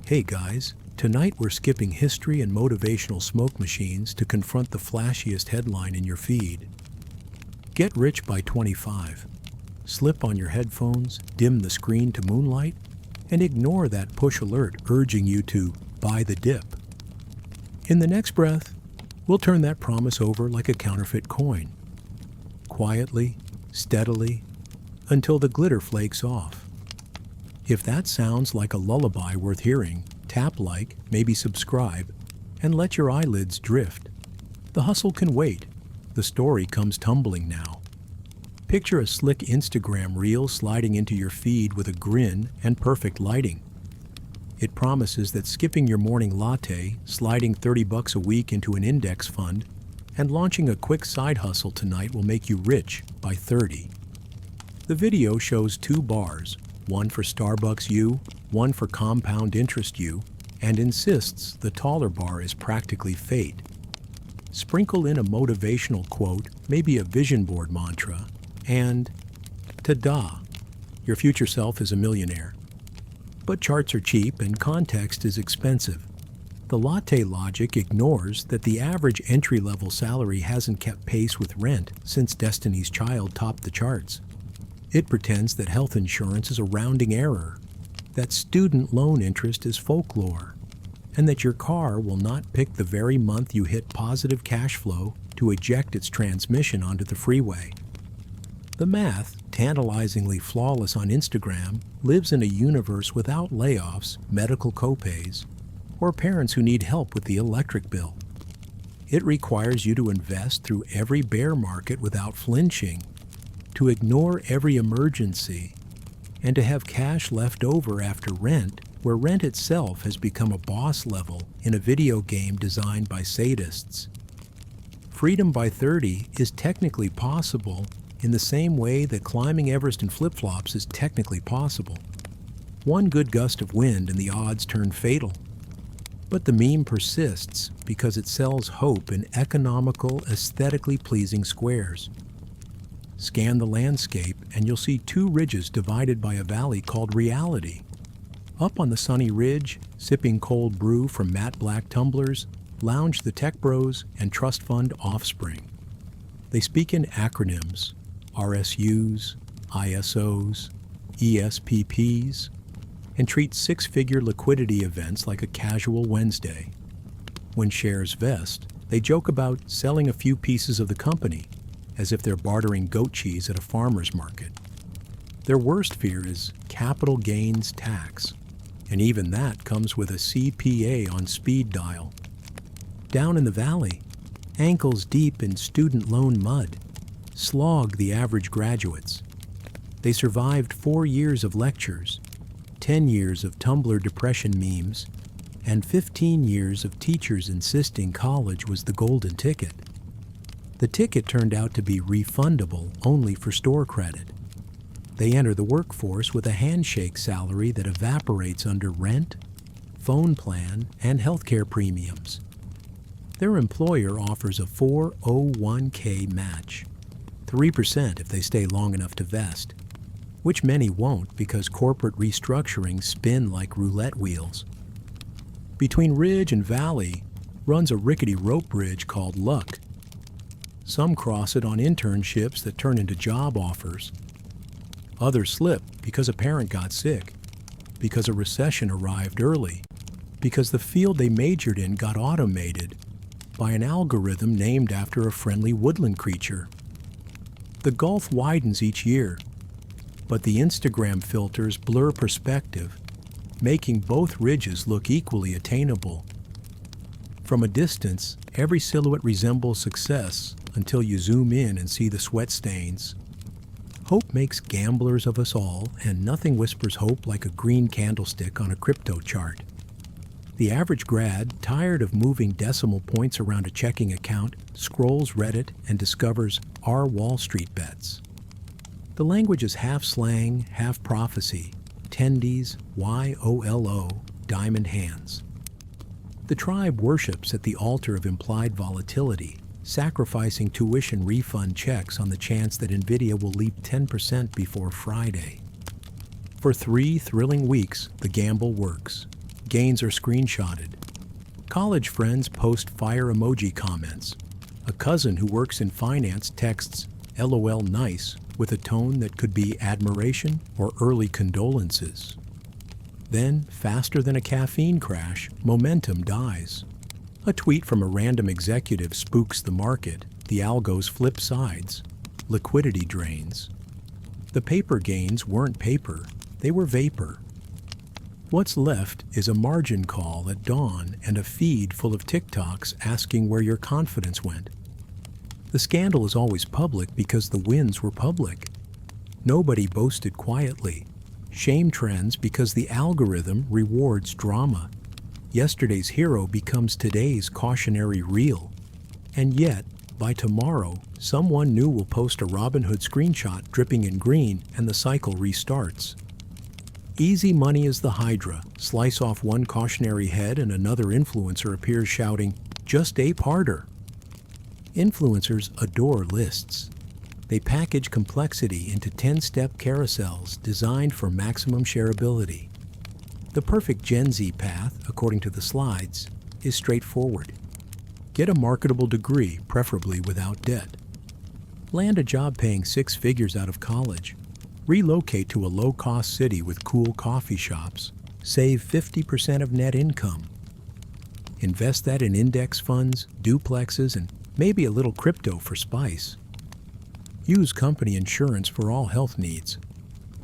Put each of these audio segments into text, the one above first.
Hey guys, tonight we're skipping history and motivational smoke machines to confront the flashiest headline in your feed. Get rich by 25. Slip on your headphones, dim the screen to moonlight, and ignore that push alert urging you to buy the dip. In the next breath, we'll turn that promise over like a counterfeit coin. Quietly, steadily, until the glitter flakes off. If that sounds like a lullaby worth hearing, tap like, maybe subscribe, and let your eyelids drift. The hustle can wait. The story comes tumbling now. Picture a slick Instagram reel sliding into your feed with a grin and perfect lighting. It promises that skipping your morning latte, sliding $30 a week into an index fund, and launching a quick side hustle tonight will make you rich by 30. The video shows two bars, one for Starbucks U, one for compound interest U, and insists the taller bar is practically fate. Sprinkle in a motivational quote, maybe a vision board mantra, and ta-da! Your future self is a millionaire. But charts are cheap and context is expensive. The latte logic ignores that the average entry-level salary hasn't kept pace with rent since Destiny's Child topped the charts. It pretends that health insurance is a rounding error, that student loan interest is folklore, and that your car will not pick the very month you hit positive cash flow to eject its transmission onto the freeway. The math, tantalizingly flawless on Instagram, lives in a universe without layoffs, medical copays, or parents who need help with the electric bill. It requires you to invest through every bear market without flinching, to ignore every emergency, and to have cash left over after rent, where rent itself has become a boss level in a video game designed by sadists. Freedom by 30 is technically possible in the same way that climbing Everest in flip-flops is technically possible. One good gust of wind and the odds turn fatal. But the meme persists because it sells hope in economical, aesthetically pleasing squares. Scan the landscape and you'll see two ridges divided by a valley called reality. Up on the sunny ridge, sipping cold brew from matte black tumblers, lounge the tech bros and trust fund offspring. They speak in acronyms, RSUs, ISOs, ESPPs, and treat six-figure liquidity events like a casual Wednesday. When shares vest, they joke about selling a few pieces of the company, as if they're bartering goat cheese at a farmer's market. Their worst fear is capital gains tax, and even that comes with a CPA on speed dial. Down in the valley, ankles deep in student loan mud, slog the average graduates. They survived 4 years of lectures, 10 years of Tumblr depression memes, and 15 years of teachers insisting college was the golden ticket. The ticket turned out to be refundable only for store credit. They enter the workforce with a handshake salary that evaporates under rent, phone plan, and healthcare premiums. Their employer offers a 401k match, 3% if they stay long enough to vest, which many won't because corporate restructuring spin like roulette wheels. Between ridge and valley runs a rickety rope bridge called luck. Some cross it on internships that turn into job offers. Others slip because a parent got sick, because a recession arrived early, because the field they majored in got automated by an algorithm named after a friendly woodland creature. The gulf widens each year, but the Instagram filters blur perspective, making both ridges look equally attainable. From a distance, every silhouette resembles success until you zoom in and see the sweat stains. Hope makes gamblers of us all, and nothing whispers hope like a green candlestick on a crypto chart. The average grad, tired of moving decimal points around a checking account, scrolls Reddit and discovers our Wall Street bets. The language is half slang, half prophecy, tendies, YOLO, diamond hands. The tribe worships at the altar of implied volatility, sacrificing tuition refund checks on the chance that Nvidia will leap 10% before Friday. For 3 thrilling weeks, the gamble works. gains are screenshotted. College friends post fire emoji comments. A cousin who works in finance texts LOL nice with a tone that could be admiration or early condolences. Then, faster than a caffeine crash, momentum dies. A tweet from a random executive spooks the market. The algos flip sides. Liquidity drains. The paper gains weren't paper, they were vapor. What's left is a margin call at dawn and a feed full of TikToks asking where your confidence went. The scandal is always public because the wins were public. Nobody boasted quietly. Shame trends because the algorithm rewards drama. Yesterday's hero becomes today's cautionary reel. And yet, by tomorrow, someone new will post a Robin Hood screenshot dripping in green and the cycle restarts. Easy money is the Hydra. Slice off one cautionary head and another influencer appears shouting, "Just ape harder." Influencers adore lists. They package complexity into 10-step carousels designed for maximum shareability. The perfect Gen Z path, according to the slides, is straightforward. Get a marketable degree, preferably without debt. Land a job paying 6 figures out of college. Relocate to a low-cost city with cool coffee shops. Save 50% of net income. Invest that in index funds, duplexes, and maybe a little crypto for spice. Use company insurance for all health needs.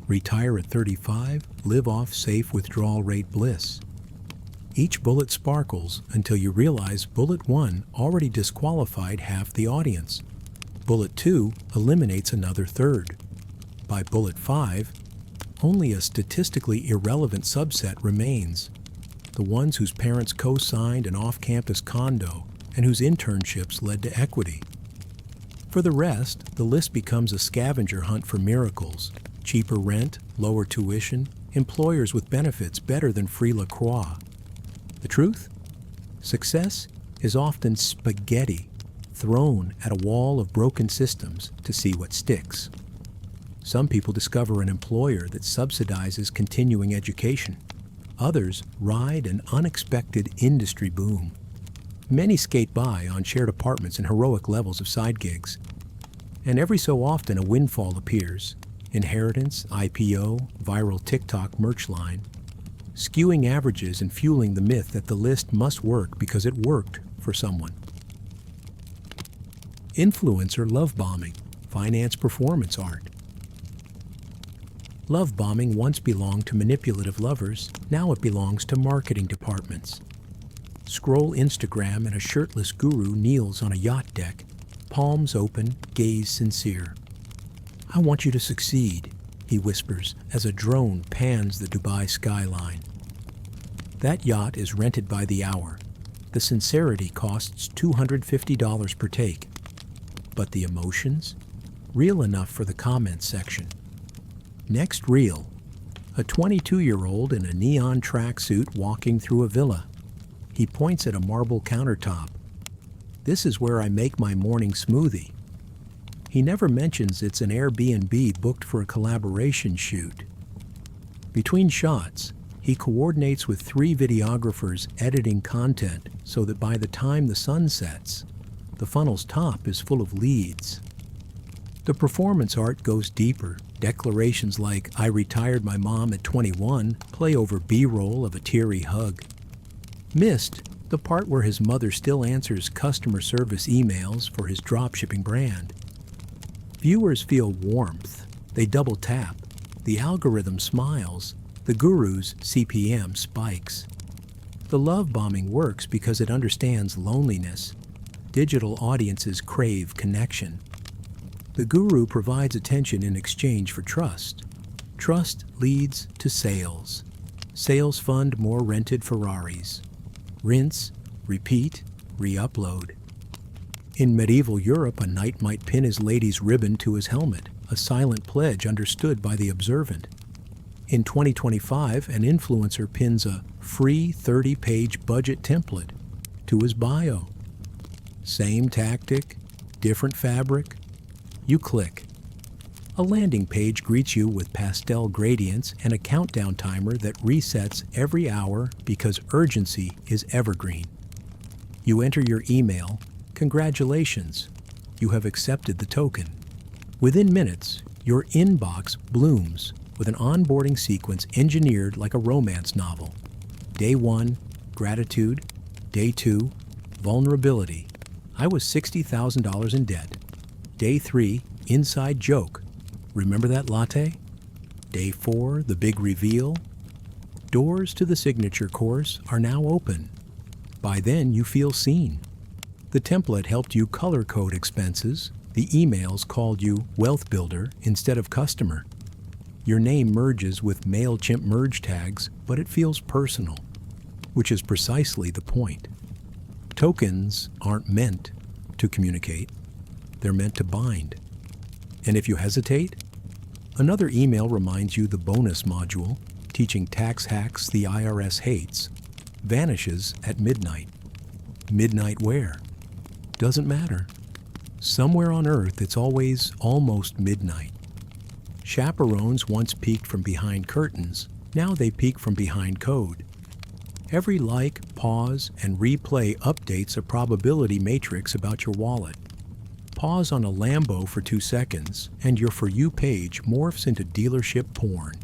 Retire at 35, live off safe withdrawal rate bliss. Each bullet sparkles until you realize bullet 1 already disqualified half the audience. Bullet 2 eliminates another third. By bullet 5, only a statistically irrelevant subset remains. The ones whose parents co-signed an off-campus condo and whose internships led to equity. For the rest, the list becomes a scavenger hunt for miracles. Cheaper rent, lower tuition, employers with benefits better than free LaCroix. The truth? Success is often spaghetti thrown at a wall of broken systems to see what sticks. Some people discover an employer that subsidizes continuing education. Others ride an unexpected industry boom. Many skate by on shared apartments and heroic levels of side gigs. And every so often a windfall appears. Inheritance, IPO, viral TikTok merch line. Skewing averages and fueling the myth that the list must work because it worked for someone. Influencer love bombing, finance performance art. Love bombing once belonged to manipulative lovers, now it belongs to marketing departments. Scroll Instagram and a shirtless guru kneels on a yacht deck, palms open, gaze sincere. "I want you to succeed," he whispers as a drone pans the Dubai skyline. That yacht is rented by the hour. The sincerity costs $250 per take. But the emotions? Real enough for the comments section. Next reel. A 22-year-old in a neon tracksuit walking through a villa. He points at a marble countertop. "This is where I make my morning smoothie." He never mentions it's an Airbnb booked for a collaboration shoot. Between shots, he coordinates with 3 videographers editing content so that by the time the sun sets, the funnel's top is full of leads. The performance art goes deeper. Declarations like, "I retired my mom at 21," play over B-roll of a teary hug. Missed the part where his mother still answers customer service emails for his dropshipping brand. Viewers feel warmth. They double tap. The algorithm smiles. The guru's CPM spikes. The love bombing works because it understands loneliness. Digital audiences crave connection. The guru provides attention in exchange for trust. Trust leads to sales. Sales fund more rented Ferraris. Rinse, repeat, re-upload. In medieval Europe, a knight might pin his lady's ribbon to his helmet, a silent pledge understood by the observant. In 2025, an influencer pins a free 30-page budget template to his bio. Same tactic, different fabric. You click. A landing page greets you with pastel gradients and a countdown timer that resets every hour because urgency is evergreen. You enter your email. Congratulations, you have accepted the token. Within minutes, your inbox blooms with an onboarding sequence engineered like a romance novel. Day 1, gratitude. Day 2, vulnerability. I was $60,000 in debt. Day 3, inside joke. Remember that latte? Day 4, the big reveal. Doors to the signature course are now open. By then, you feel seen. The template helped you color code expenses. The emails called you wealth builder instead of customer. Your name merges with MailChimp merge tags, but it feels personal, which is precisely the point. Tokens aren't meant to communicate. They're meant to bind. And if you hesitate, another email reminds you the bonus module, teaching tax hacks the IRS hates, vanishes at midnight. Midnight where? Doesn't matter. Somewhere on Earth, it's always almost midnight. Chaperones once peeked from behind curtains. Now they peek from behind code. Every like, pause, and replay updates a probability matrix about your wallet. Pause on a Lambo for 2 seconds, and your For You page morphs into dealership porn.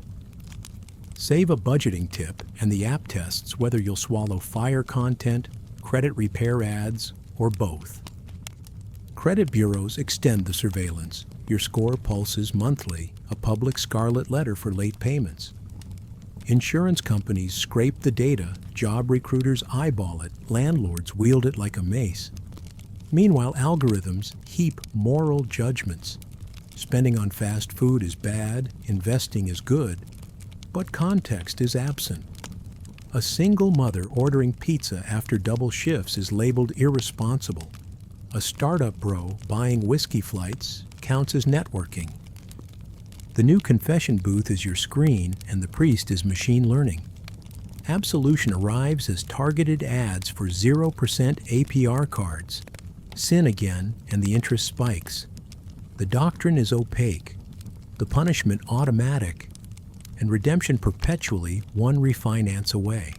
Save a budgeting tip, and the app tests whether you'll swallow fire content, credit repair ads, or both. Credit bureaus extend the surveillance. Your score pulses monthly, a public scarlet letter for late payments. Insurance companies scrape the data, job recruiters eyeball it, landlords wield it like a mace. Meanwhile, algorithms heap moral judgments. Spending on fast food is bad, investing is good, but context is absent. A single mother ordering pizza after double shifts is labeled irresponsible. A startup bro buying whiskey flights counts as networking. The new confession booth is your screen, and the priest is machine learning. Absolution arrives as targeted ads for 0% APR cards. Sin again, and the interest spikes. The doctrine is opaque, the punishment automatic, and redemption perpetually one refinance away.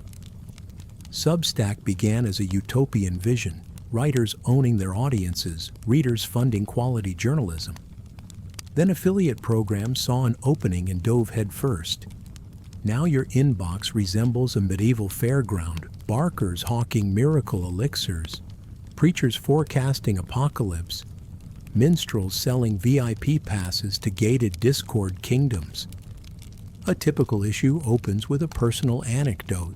Substack began as a utopian vision, writers owning their audiences, readers funding quality journalism. Then affiliate programs saw an opening and dove headfirst. Now your inbox resembles a medieval fairground, barkers hawking miracle elixirs, preachers forecasting apocalypse, minstrels selling VIP passes to gated Discord kingdoms. A typical issue opens with a personal anecdote.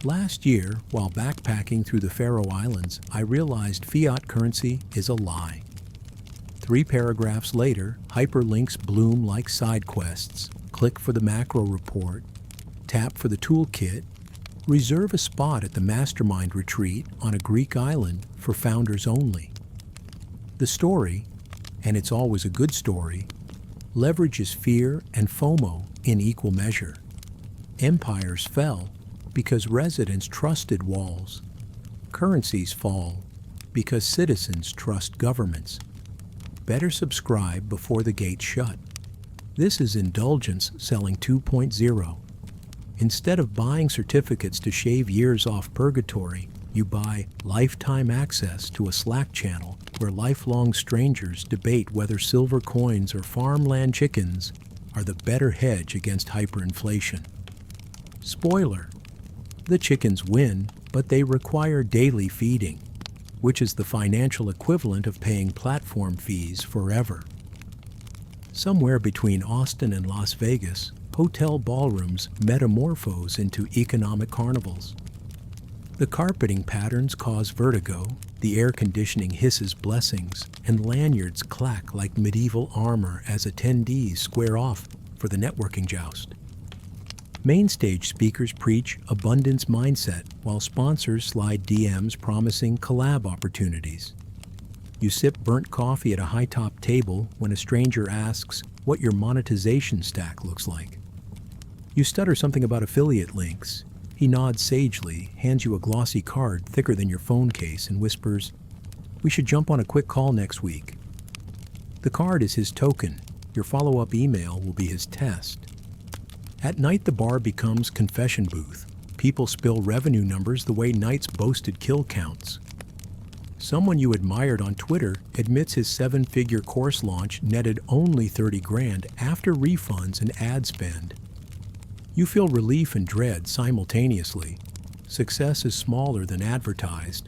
Last year, while backpacking through the Faroe Islands, I realized fiat currency is a lie. 3 paragraphs later, hyperlinks bloom like side quests. Click for the macro report, tap for the toolkit, reserve a spot at the mastermind retreat on a Greek island for founders only. The story, and it's always a good story, leverages fear and FOMO in equal measure. Empires fell because residents trusted walls. Currencies fall because citizens trust governments. Better subscribe before the gates shut. This is indulgence selling 2.0. Instead of buying certificates to shave years off purgatory, you buy lifetime access to a Slack channel where lifelong strangers debate whether silver coins or farmland chickens are the better hedge against hyperinflation. Spoiler: the chickens win, but they require daily feeding, which is the financial equivalent of paying platform fees forever. Somewhere between Austin and Las Vegas, hotel ballrooms metamorphose into economic carnivals. The carpeting patterns cause vertigo, the air conditioning hisses blessings, and lanyards clack like medieval armor as attendees square off for the networking joust. Mainstage speakers preach abundance mindset, while sponsors slide DMs promising collab opportunities. You sip burnt coffee at a high-top table when a stranger asks what your monetization stack looks like. You stutter something about affiliate links. He nods sagely, hands you a glossy card thicker than your phone case, and whispers, "We should jump on a quick call next week." The card is his token, Your follow-up email will be his test. At night, the bar becomes confession booth. People spill revenue numbers the way Knight's boasted kill counts. Someone you admired on Twitter admits his 7-figure course launch netted only $30,000 after refunds and ad spend. You feel relief and dread simultaneously. Success is smaller than advertised,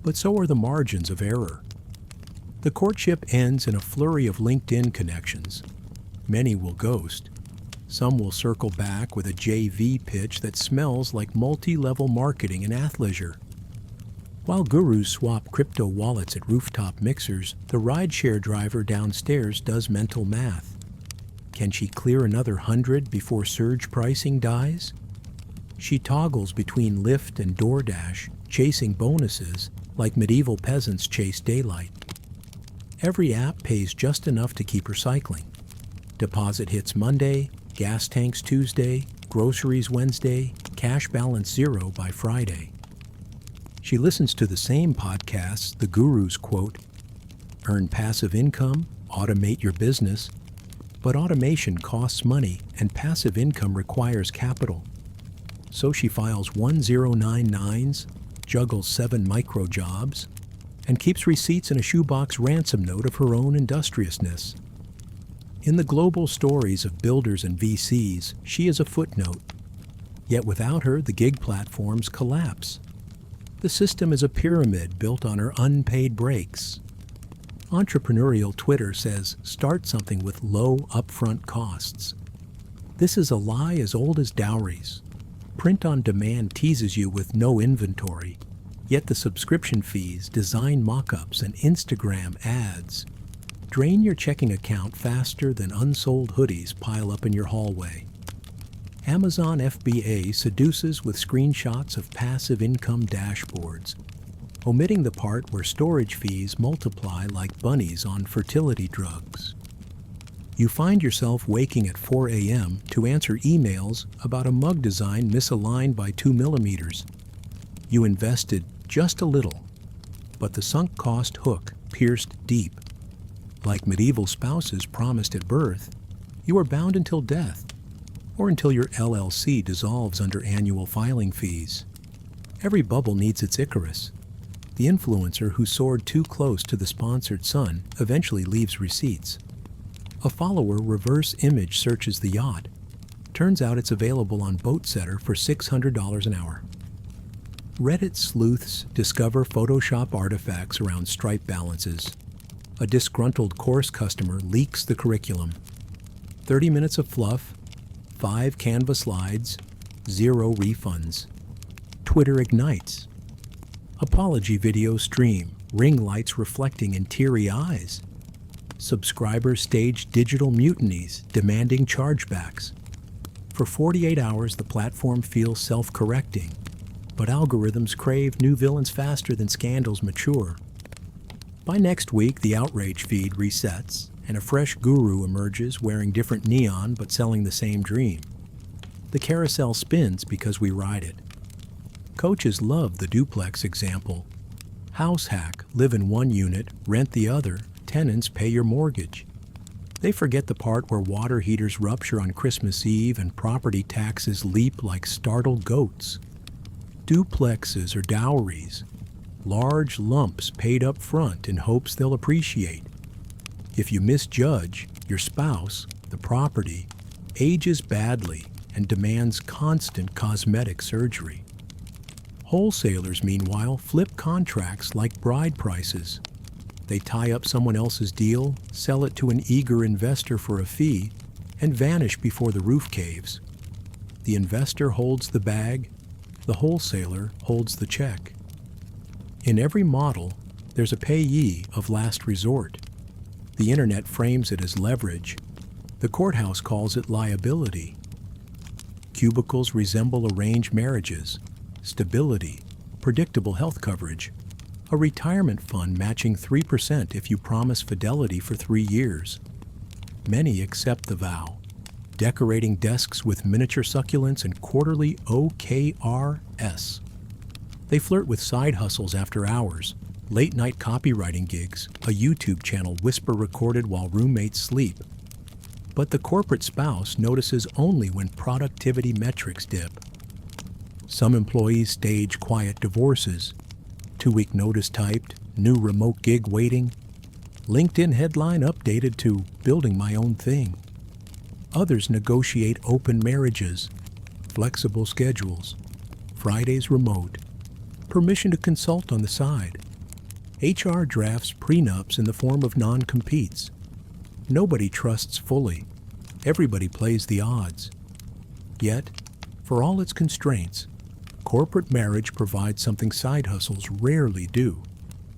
but so are the margins of error. The courtship ends in a flurry of LinkedIn connections. Many will ghost. Some will circle back with a JV pitch that smells like multi-level marketing and athleisure. While gurus swap crypto wallets at rooftop mixers, the rideshare driver downstairs does mental math. Can she clear another 100 before surge pricing dies? She toggles between Lyft and DoorDash, chasing bonuses like medieval peasants chase daylight. Every app pays just enough to keep her cycling. Deposit hits Monday, gas tanks Tuesday, groceries Wednesday, cash balance zero by Friday. She listens to the same podcasts the gurus quote, "Earn passive income, automate your business," but automation costs money and passive income requires capital. So she files 1099s, juggles 7 micro jobs, and keeps receipts in a shoebox ransom note of her own industriousness. In the global stories of builders and VCs, she is a footnote. Yet without her, the gig platforms collapse. The system is a pyramid built on her unpaid breaks. Entrepreneurial Twitter says, start something with low upfront costs. This is a lie as old as dowries. Print on demand teases you with no inventory, yet the subscription fees, design mock-ups, and Instagram ads drain your checking account faster than unsold hoodies pile up in your hallway. Amazon FBA seduces with screenshots of passive income dashboards, omitting the part where storage fees multiply like bunnies on fertility drugs. You find yourself waking at 4 a.m. to answer emails about a mug design misaligned by 2 millimeters. You invested just a little, but the sunk cost hook pierced deep. Like medieval spouses promised at birth, you are bound until death, or until your LLC dissolves under annual filing fees. Every bubble needs its Icarus. The influencer who soared too close to the sponsored sun eventually leaves receipts. A follower reverse image searches the yacht. Turns out it's available on BoatSetter for $600 an hour. Reddit sleuths discover Photoshop artifacts around stripe balances. A disgruntled course customer leaks the curriculum. 30 minutes of fluff, 5 Canva slides, 0 refunds. Twitter ignites. Apology video stream, ring lights reflecting in teary eyes. Subscribers stage digital mutinies, demanding chargebacks. For 48 hours, the platform feels self-correcting, but algorithms crave new villains faster than scandals mature. By next week, the outrage feed resets, and a fresh guru emerges wearing different neon but selling the same dream. The carousel spins because we ride it. Coaches love the duplex example. House hack, live in one unit, rent the other, tenants pay your mortgage. They forget the part where water heaters rupture on Christmas Eve and property taxes leap like startled goats. Duplexes are dowries, large lumps paid up front in hopes they'll appreciate. If you misjudge, your spouse, the property, ages badly and demands constant cosmetic surgery. Wholesalers, meanwhile, flip contracts like bride prices. They tie up someone else's deal, sell it to an eager investor for a fee, and vanish before the roof caves. The investor holds the bag, the wholesaler holds the check. In every model, there's a payee of last resort. The internet frames it as leverage. The courthouse calls it liability. Cubicles resemble arranged marriages, stability, predictable health coverage, a retirement fund matching 3% if you promise fidelity for 3 years. Many accept the vow, decorating desks with miniature succulents and quarterly OKRs. They flirt with side hustles after hours, late-night copywriting gigs, a YouTube channel whisper recorded while roommates sleep. But the corporate spouse notices only when productivity metrics dip. Some employees stage quiet divorces, 2-week notice typed, new remote gig waiting, LinkedIn headline updated to building my own thing. Others negotiate open marriages, flexible schedules, Fridays remote, permission to consult on the side. HR drafts prenups in the form of non-competes. Nobody trusts fully. Everybody plays the odds. Yet, for all its constraints, corporate marriage provides something side hustles rarely do: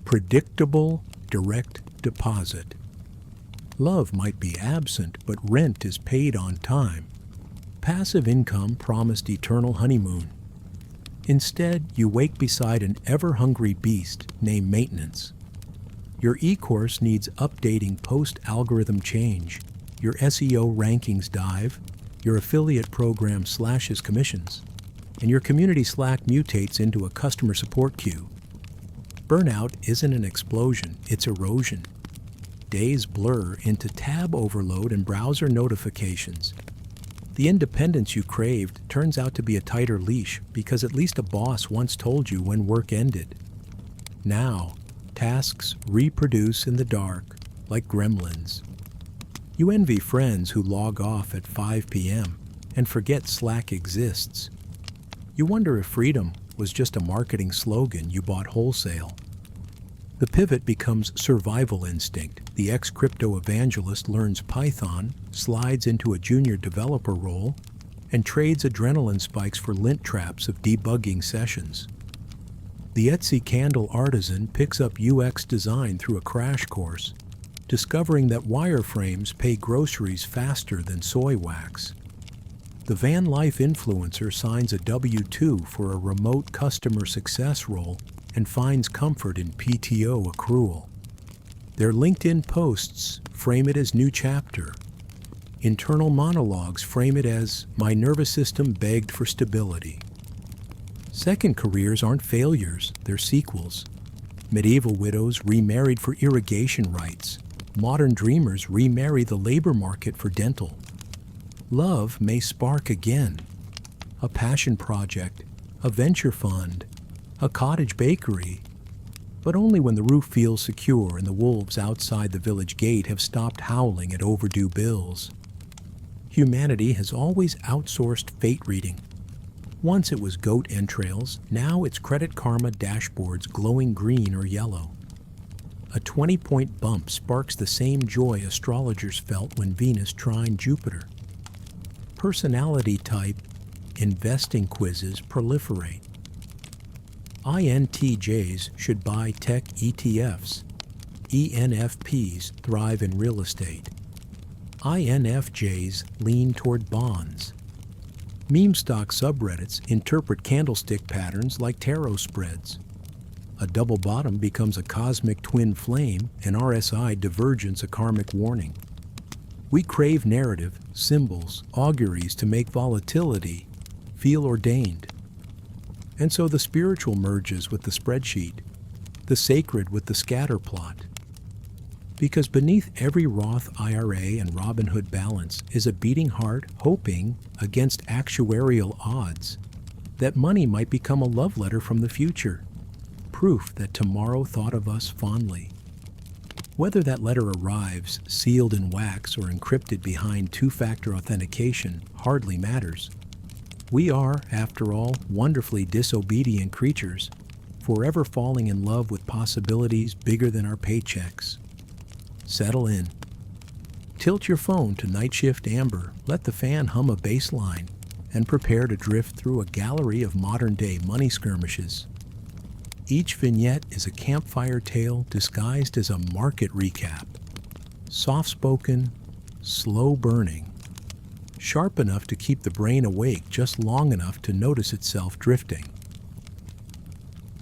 predictable, direct deposit. Love might be absent, but rent is paid on time. Passive income promised eternal honeymoon. Instead, you wake beside an ever-hungry beast named maintenance. Your e-course needs updating post-algorithm change. Your SEO rankings dive. Your affiliate program slashes commissions. And your community Slack mutates into a customer support queue. Burnout isn't an explosion, it's erosion. Days blur into tab overload and browser notifications. The independence you craved turns out to be a tighter leash because at least a boss once told you when work ended. Now, tasks reproduce in the dark like gremlins. You envy friends who log off at 5 p.m. and forget Slack exists. You wonder if freedom was just a marketing slogan you bought wholesale. The pivot becomes survival instinct. The ex-crypto evangelist learns Python, slides into a junior developer role, and trades adrenaline spikes for lint traps of debugging sessions. The Etsy candle artisan picks up UX design through a crash course, discovering that wireframes pay groceries faster than soy wax. The van life influencer signs a W-2 for a remote customer success role and finds comfort in PTO accrual. Their LinkedIn posts frame it as new chapter. Internal monologues frame it as my nervous system begged for stability. Second careers aren't failures, they're sequels. Medieval widows remarried for irrigation rights. Modern dreamers remarry the labor market for dental. Love may spark again. A passion project, a venture fund, a cottage bakery, but only when the roof feels secure and the wolves outside the village gate have stopped howling at overdue bills. Humanity has always outsourced fate reading. Once it was goat entrails, now it's Credit Karma dashboards glowing green or yellow. A 20-point bump sparks the same joy astrologers felt when Venus trined Jupiter. Personality type investing quizzes proliferate. INTJs should buy tech ETFs. ENFPs thrive in real estate. INFJs lean toward bonds. Meme stock subreddits interpret candlestick patterns like tarot spreads. A double bottom becomes a cosmic twin flame, and RSI divergence a karmic warning. We crave narrative, symbols, auguries to make volatility feel ordained. And so the spiritual merges with the spreadsheet, the sacred with the scatter plot. Because beneath every Roth IRA and Robinhood balance is a beating heart hoping against actuarial odds that money might become a love letter from the future, proof that tomorrow thought of us fondly. Whether that letter arrives sealed in wax or encrypted behind two-factor authentication hardly matters. We are, after all, wonderfully disobedient creatures, forever falling in love with possibilities bigger than our paychecks. Settle in. Tilt your phone to night shift amber, let the fan hum a bass line, and prepare to drift through a gallery of modern-day money skirmishes. Each vignette is a campfire tale disguised as a market recap. Soft-spoken, slow-burning, sharp enough to keep the brain awake just long enough to notice itself drifting.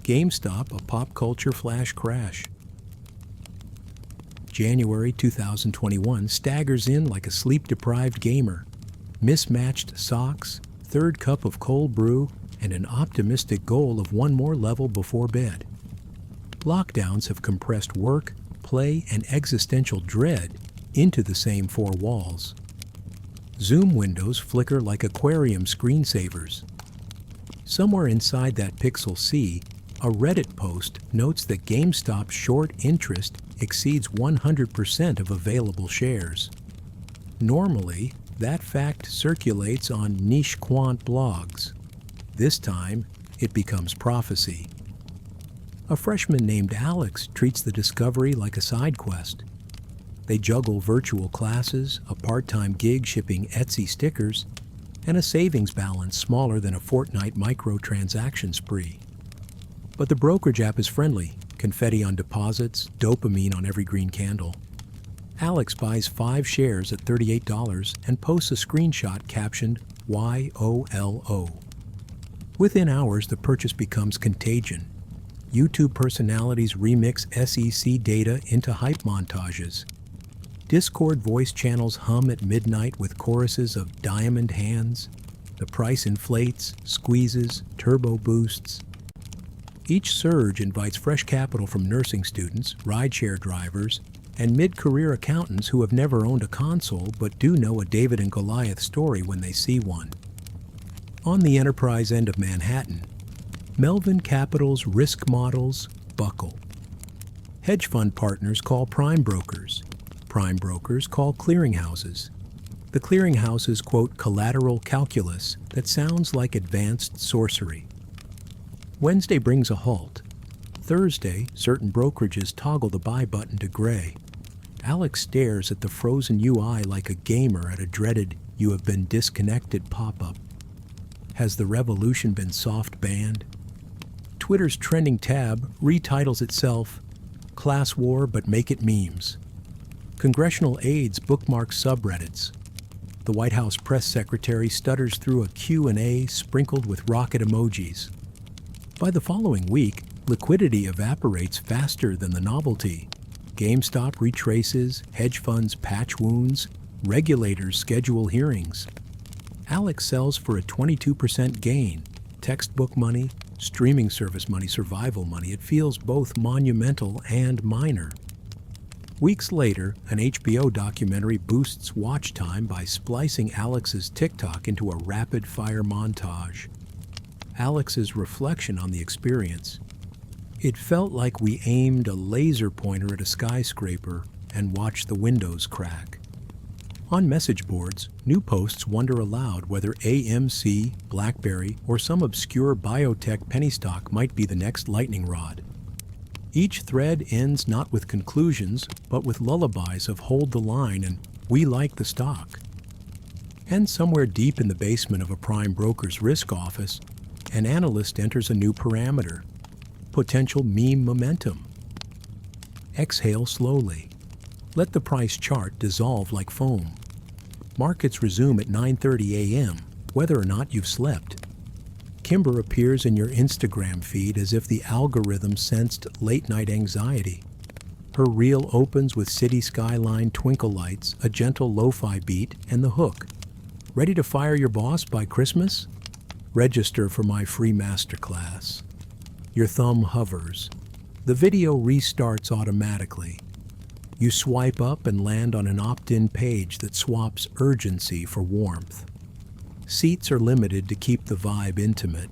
GameStop, a pop culture flash crash. January 2021 staggers in like a sleep-deprived gamer. Mismatched socks, third cup of cold brew, and an optimistic goal of one more level before bed. Lockdowns have compressed work, play, and existential dread into the same four walls. Zoom windows flicker like aquarium screensavers. Somewhere inside that pixel C, a Reddit post notes that GameStop's short interest exceeds 100% of available shares. Normally, that fact circulates on niche quant blogs. This time, it becomes prophecy. A freshman named Alex treats the discovery like a side quest. They juggle virtual classes, a part-time gig shipping Etsy stickers, and a savings balance smaller than a fortnight microtransaction spree. But the brokerage app is friendly, confetti on deposits, dopamine on every green candle. Alex buys 5 shares at $38 and posts a screenshot captioned YOLO. Within hours, the purchase becomes contagion. YouTube personalities remix SEC data into hype montages. Discord voice channels hum at midnight with choruses of diamond hands. The price inflates, squeezes, turbo boosts. Each surge invites fresh capital from nursing students, rideshare drivers, and mid-career accountants who have never owned a console but do know a David and Goliath story when they see one. On the enterprise end of Manhattan, Melvin Capital's risk models buckle. Hedge fund partners call prime brokers. Prime brokers call clearinghouses. The clearinghouses quote collateral calculus that sounds like advanced sorcery. Wednesday brings a halt. Thursday, certain brokerages toggle the buy button to gray. Alex stares at the frozen UI like a gamer at a dreaded "you have been disconnected" pop-up. Has the revolution been soft banned? Twitter's trending tab retitles itself, "Class War but Make It Memes." Congressional aides bookmark subreddits. The White House press secretary stutters through a Q&A sprinkled with rocket emojis. By the following week, liquidity evaporates faster than the novelty. GameStop retraces, hedge funds patch wounds, regulators schedule hearings. Alex sells for a 22% gain. Textbook money, streaming service money, survival money. It feels both monumental and minor. Weeks later, an HBO documentary boosts watch time by splicing Alex's TikTok into a rapid-fire montage. Alex's reflection on the experience. It felt like we aimed a laser pointer at a skyscraper and watched the windows crack. On message boards, new posts wonder aloud whether AMC, BlackBerry, or some obscure biotech penny stock might be the next lightning rod. Each thread ends not with conclusions, but with lullabies of "hold the line" and "we like the stock." And somewhere deep in the basement of a prime broker's risk office, an analyst enters a new parameter: potential meme momentum. Exhale slowly. Let the price chart dissolve like foam. Markets resume at 9:30 a.m., whether or not you've slept. Kimber appears in your Instagram feed as if the algorithm sensed late-night anxiety. Her reel opens with city skyline twinkle lights, a gentle lo-fi beat, and the hook. Ready to fire your boss by Christmas? Register for my free masterclass. Your thumb hovers. The video restarts automatically. You swipe up and land on an opt-in page that swaps urgency for warmth. Seats are limited to keep the vibe intimate.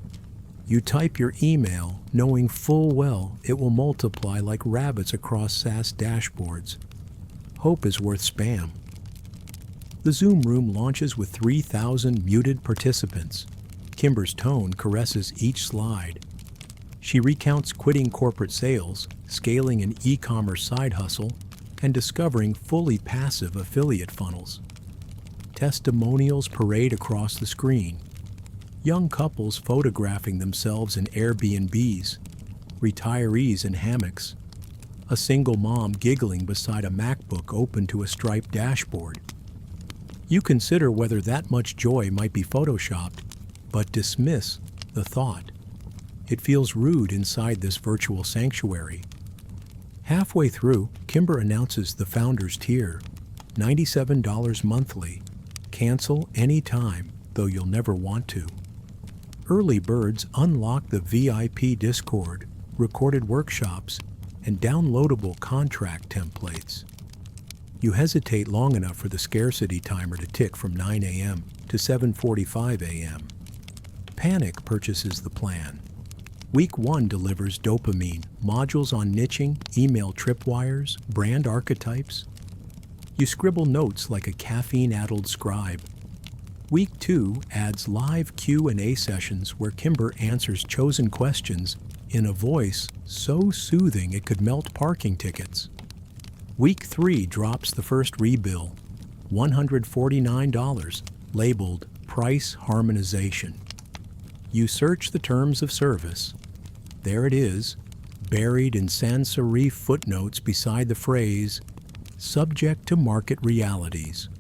You type your email, knowing full well it will multiply like rabbits across SaaS dashboards. Hope is worth spam. The Zoom room launches with 3,000 muted participants. Kimber's tone caresses each slide. She recounts quitting corporate sales, scaling an e-commerce side hustle, and discovering fully passive affiliate funnels. Testimonials parade across the screen. Young couples photographing themselves in Airbnbs, retirees in hammocks, a single mom giggling beside a MacBook open to a striped dashboard. You consider whether that much joy might be photoshopped, but dismiss the thought. It feels rude inside this virtual sanctuary. Halfway through, Kimber announces the founder's tier, $97 monthly. Cancel any time, though you'll never want to. Early birds unlock the VIP Discord, recorded workshops, and downloadable contract templates. You hesitate long enough for the scarcity timer to tick from 9 a.m. to 7:45 a.m. Panic purchases the plan. Week 1 delivers dopamine, modules on niching, email tripwires, brand archetypes. You scribble notes like a caffeine-addled scribe. Week 2 adds live Q&A sessions where Kimber answers chosen questions in a voice so soothing it could melt parking tickets. Week 3 drops the first rebill, $149, labeled Price Harmonization. You search the terms of service. There it is, buried in sans serif footnotes beside the phrase, subject to market realities.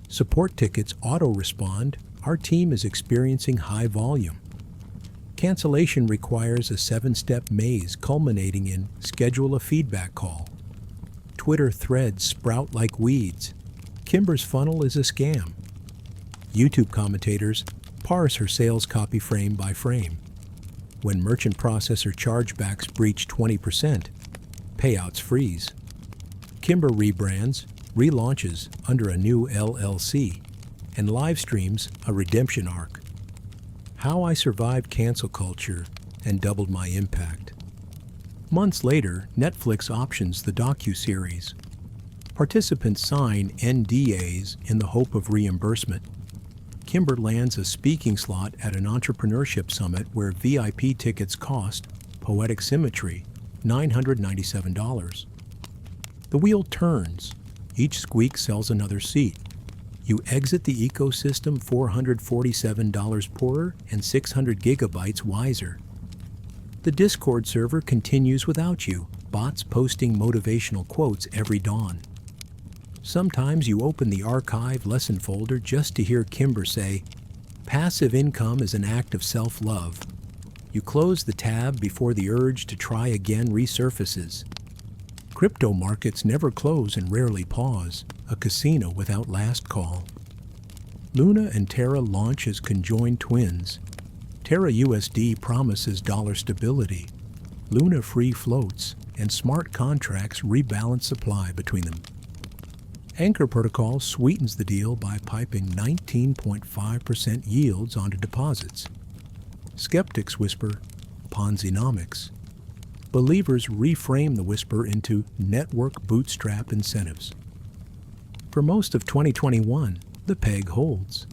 Support tickets auto-respond, our team is experiencing high volume. Cancellation requires a 7-step maze culminating in schedule a feedback call. Twitter threads sprout like weeds. Kimber's funnel is a scam. YouTube commentators parse her sales copy frame by frame. When merchant processor chargebacks breach 20%, payouts freeze. Kimber rebrands, relaunches under a new LLC, and live streams a redemption arc. How I survived cancel culture and doubled my impact. Months later, Netflix options the docuseries. Participants sign NDAs in the hope of reimbursement. Kimber lands a speaking slot at an entrepreneurship summit where VIP tickets cost, poetic symmetry, $997. The wheel turns. Each squeak sells another seat. You exit the ecosystem $447 poorer and 600 gigabytes wiser. The Discord server continues without you, bots posting motivational quotes every dawn. Sometimes you open the archive lesson folder just to hear Kimber say, passive income is an act of self-love. You close the tab before the urge to try again resurfaces. Crypto markets never close and rarely pause, a casino without last call. Luna and Terra launch as conjoined twins. Terra USD promises dollar stability. Luna free floats, and smart contracts rebalance supply between them. Anchor Protocol sweetens the deal by piping 19.5% yields onto deposits. Skeptics whisper, Ponzi-nomics. Believers reframe the whisper into network bootstrap incentives. For most of 2021, the peg holds.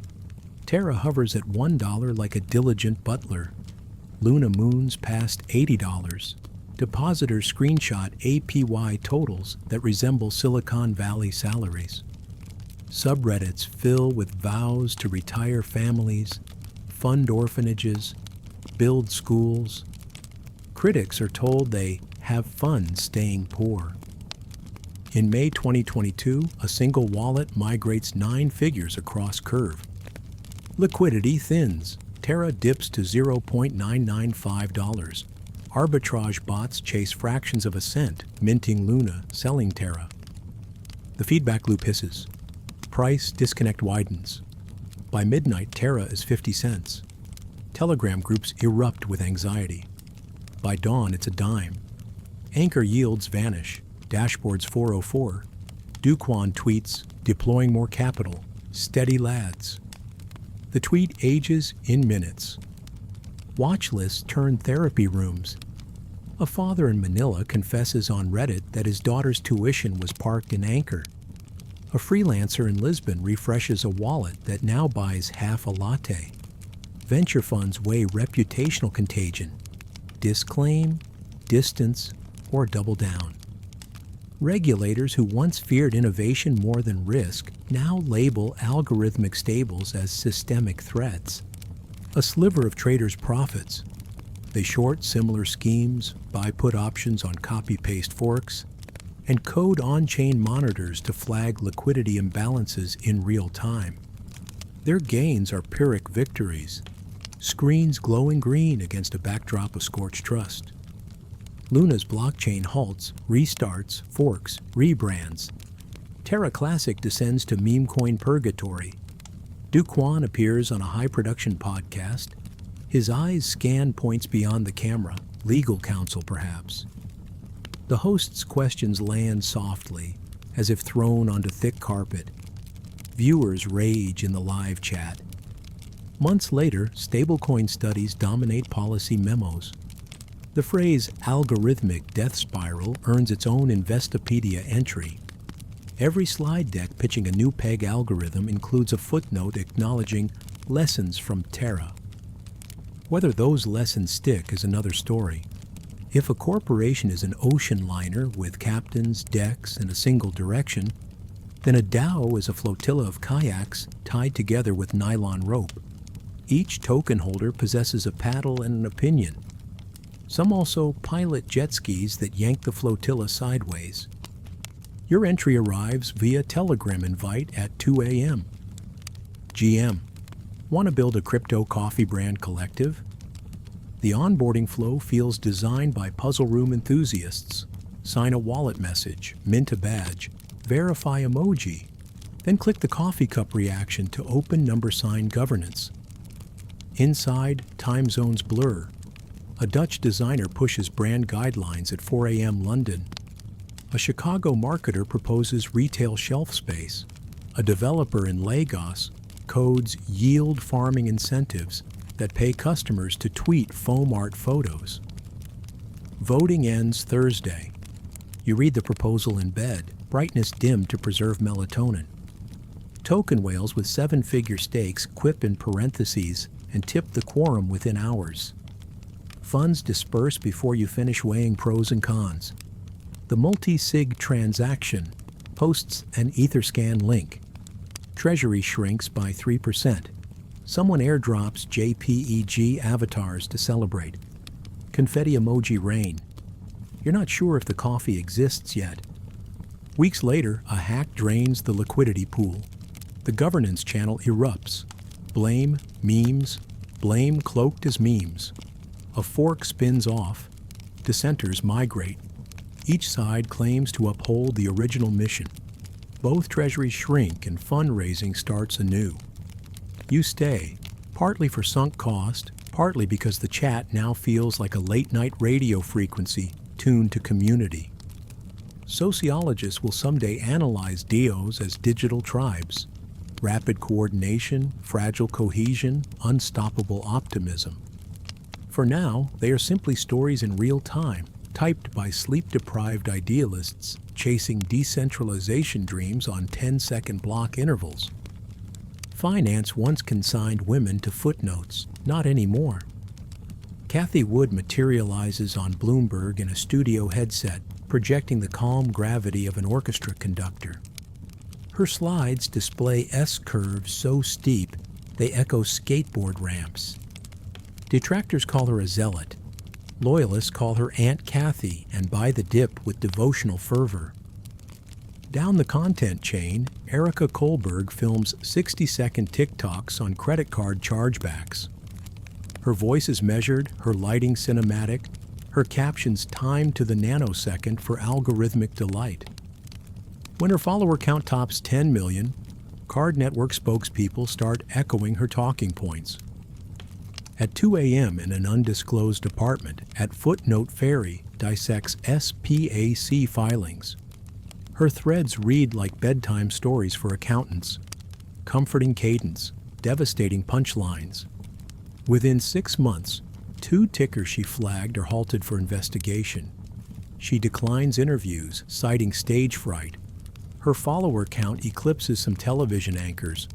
Terra hovers at $1 like a diligent butler. Luna moons past $80. Depositors screenshot APY totals that resemble Silicon Valley salaries. Subreddits fill with vows to retire families, fund orphanages, build schools. Critics are told they have fun staying poor. In May 2022, a single wallet migrates 9 figures across curve. Liquidity thins. Terra dips to $0.995. Arbitrage bots chase fractions of a cent, minting Luna, selling Terra. The feedback loop hisses. Price disconnect widens. By midnight, Terra is 50 cents. Telegram groups erupt with anxiety. By dawn, it's a dime. Anchor yields vanish. Dashboards 404. Duquan tweets, deploying more capital. Steady lads. The tweet ages in minutes. Watch lists turn therapy rooms. A father in Manila confesses on Reddit that his daughter's tuition was parked in Anchor. A freelancer in Lisbon refreshes a wallet that now buys half a latte. Venture funds weigh reputational contagion. Disclaim, distance, or double down. Regulators who once feared innovation more than risk now label algorithmic stables as systemic threats. A sliver of traders' profits. They short similar schemes, buy put options on copy-paste forks, and code on-chain monitors to flag liquidity imbalances in real time. Their gains are Pyrrhic victories, screens glowing green against a backdrop of scorched trust. Luna's blockchain halts, restarts, forks, rebrands. Terra Classic descends to meme coin purgatory. Duquan appears on a high-production podcast. His eyes scan points beyond the camera, legal counsel perhaps. The host's questions land softly, as if thrown onto thick carpet. Viewers rage in the live chat. Months later, stablecoin studies dominate policy memos. The phrase algorithmic death spiral earns its own Investopedia entry. Every slide deck pitching a new peg algorithm includes a footnote acknowledging lessons from Terra. Whether those lessons stick is another story. If a corporation is an ocean liner with captains, decks, and a single direction, then a dhow is a flotilla of kayaks tied together with nylon rope. Each token holder possesses a paddle and an opinion. Some also pilot jet skis that yank the flotilla sideways. Your entry arrives via Telegram invite at 2 a.m. GM. Want to build a crypto coffee brand collective? The onboarding flow feels designed by puzzle room enthusiasts. Sign a wallet message, mint a badge, verify emoji, then click the coffee cup reaction to open number sign governance. Inside, time zones blur. A Dutch designer pushes brand guidelines at 4 a.m. London. A Chicago marketer proposes retail shelf space. A developer in Lagos codes yield farming incentives that pay customers to tweet foam art photos. Voting ends Thursday. You read the proposal in bed, brightness dimmed to preserve melatonin. Token whales with 7-figure stakes quip in parentheses and tip the quorum within hours. Funds disperse before you finish weighing pros and cons. The multi-sig transaction posts an Etherscan link. Treasury shrinks by 3%. Someone airdrops JPEG avatars to celebrate. Confetti emoji rain. You're not sure if the coffee exists yet. Weeks later, a hack drains the liquidity pool. The governance channel erupts. Blame, memes, blame cloaked as memes. A fork spins off. Dissenters migrate. Each side claims to uphold the original mission. Both treasuries shrink and fundraising starts anew. You stay, partly for sunk cost, partly because the chat now feels like a late-night radio frequency tuned to community. Sociologists will someday analyze DOs as digital tribes. Rapid coordination, fragile cohesion, unstoppable optimism. For now, they are simply stories in real time, typed by sleep-deprived idealists chasing decentralization dreams on 10-second block intervals. Finance once consigned women to footnotes, not anymore. Kathy Wood materializes on Bloomberg in a studio headset, projecting the calm gravity of an orchestra conductor. Her slides display S-curves so steep they echo skateboard ramps. Detractors call her a zealot. Loyalists call her Aunt Kathy and buy the dip with devotional fervor. Down the content chain, Erica Kohlberg films 60-second TikToks on credit card chargebacks. Her voice is measured, her lighting cinematic, her captions timed to the nanosecond for algorithmic delight. When her follower count tops 10 million, Card Network spokespeople start echoing her talking points. At 2 a.m. in an undisclosed apartment at Footnote Ferry dissects SPAC filings. Her threads read like bedtime stories for accountants. Comforting cadence, devastating punchlines. Within 6 months, 2 tickers she flagged are halted for investigation. She declines interviews, citing stage fright. Her follower count eclipses some television anchors.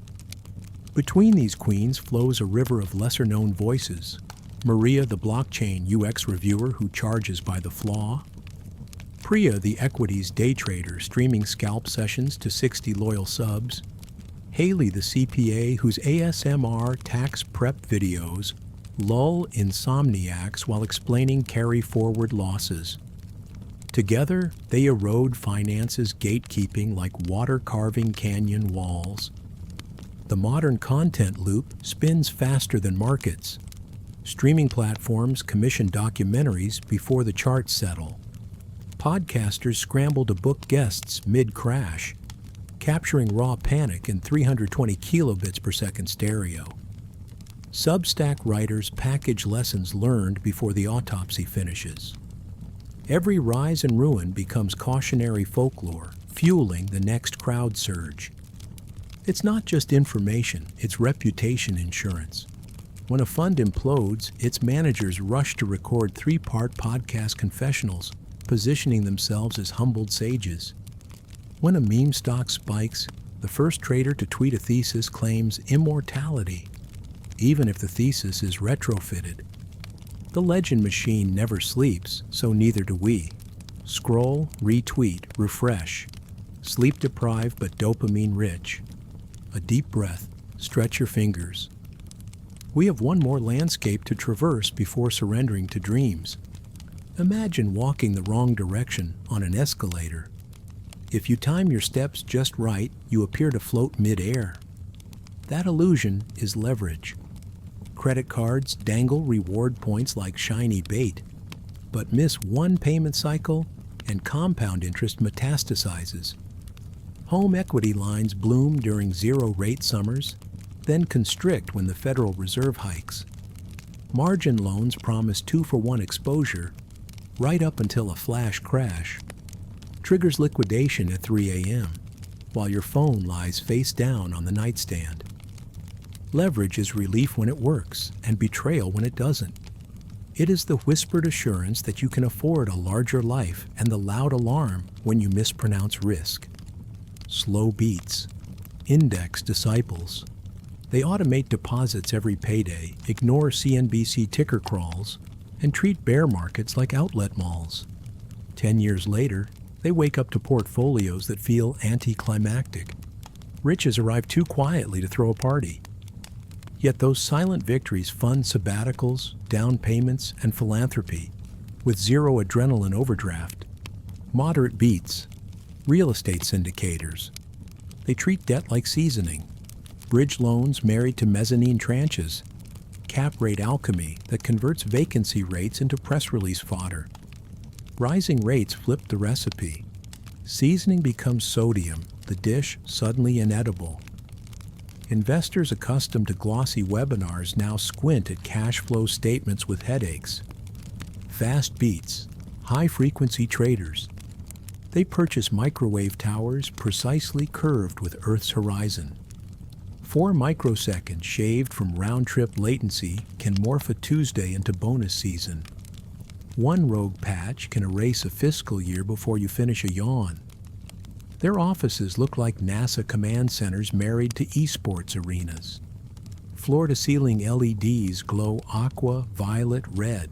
Between these queens flows a river of lesser-known voices. Maria, the blockchain UX reviewer who charges by the flaw. Priya, the equities day trader streaming scalp sessions to 60 loyal subs. Haley, the CPA whose ASMR tax prep videos lull insomniacs while explaining carry-forward losses. Together, they erode finance's gatekeeping like water-carving canyon walls. The modern content loop spins faster than markets. Streaming platforms commission documentaries before the charts settle. Podcasters scramble to book guests mid-crash, capturing raw panic in 320 kilobits per second stereo. Substack writers package lessons learned before the autopsy finishes. Every rise and ruin becomes cautionary folklore, fueling the next crowd surge. It's not just information, it's reputation insurance. When a fund implodes, its managers rush to record 3-part podcast confessionals, positioning themselves as humbled sages. When a meme stock spikes, the first trader to tweet a thesis claims immortality, even if the thesis is retrofitted. The legend machine never sleeps, so neither do we. Scroll, retweet, refresh. Sleep-deprived but dopamine-rich. A deep breath, stretch your fingers. We have one more landscape to traverse before surrendering to dreams. Imagine walking the wrong direction on an escalator. If you time your steps just right, you appear to float mid-air. That illusion is leverage. Credit cards dangle reward points like shiny bait, but miss one payment cycle and compound interest metastasizes. Home equity lines bloom during zero-rate summers, then constrict when the Federal Reserve hikes. Margin loans promise 2-for-1 exposure, right up until a flash crash. Triggers liquidation at 3 a.m., while your phone lies face down on the nightstand. Leverage is relief when it works, and betrayal when it doesn't. It is the whispered assurance that you can afford a larger life and the loud alarm when you mispronounce risk. Slow beats. Index disciples. They automate deposits every payday, ignore CNBC ticker crawls, and treat bear markets like outlet malls. 10 years later, they wake up to portfolios that feel anticlimactic. Riches arrive too quietly to throw a party. Yet those silent victories fund sabbaticals, down payments, and philanthropy, with zero adrenaline overdraft. Moderate beats. Real estate syndicators. They treat debt like seasoning. Bridge loans married to mezzanine tranches. Cap rate alchemy that converts vacancy rates into press release fodder. Rising rates flip the recipe. Seasoning becomes sodium, the dish suddenly inedible. Investors accustomed to glossy webinars now squint at cash flow statements with headaches. Fast beats, high-frequency traders. They purchase microwave towers precisely curved with Earth's horizon. 4 microseconds shaved from round-trip latency can morph a Tuesday into bonus season. One rogue patch can erase a fiscal year before you finish a yawn. Their offices look like NASA command centers married to esports arenas. Floor-to-ceiling LEDs glow aqua, violet, red,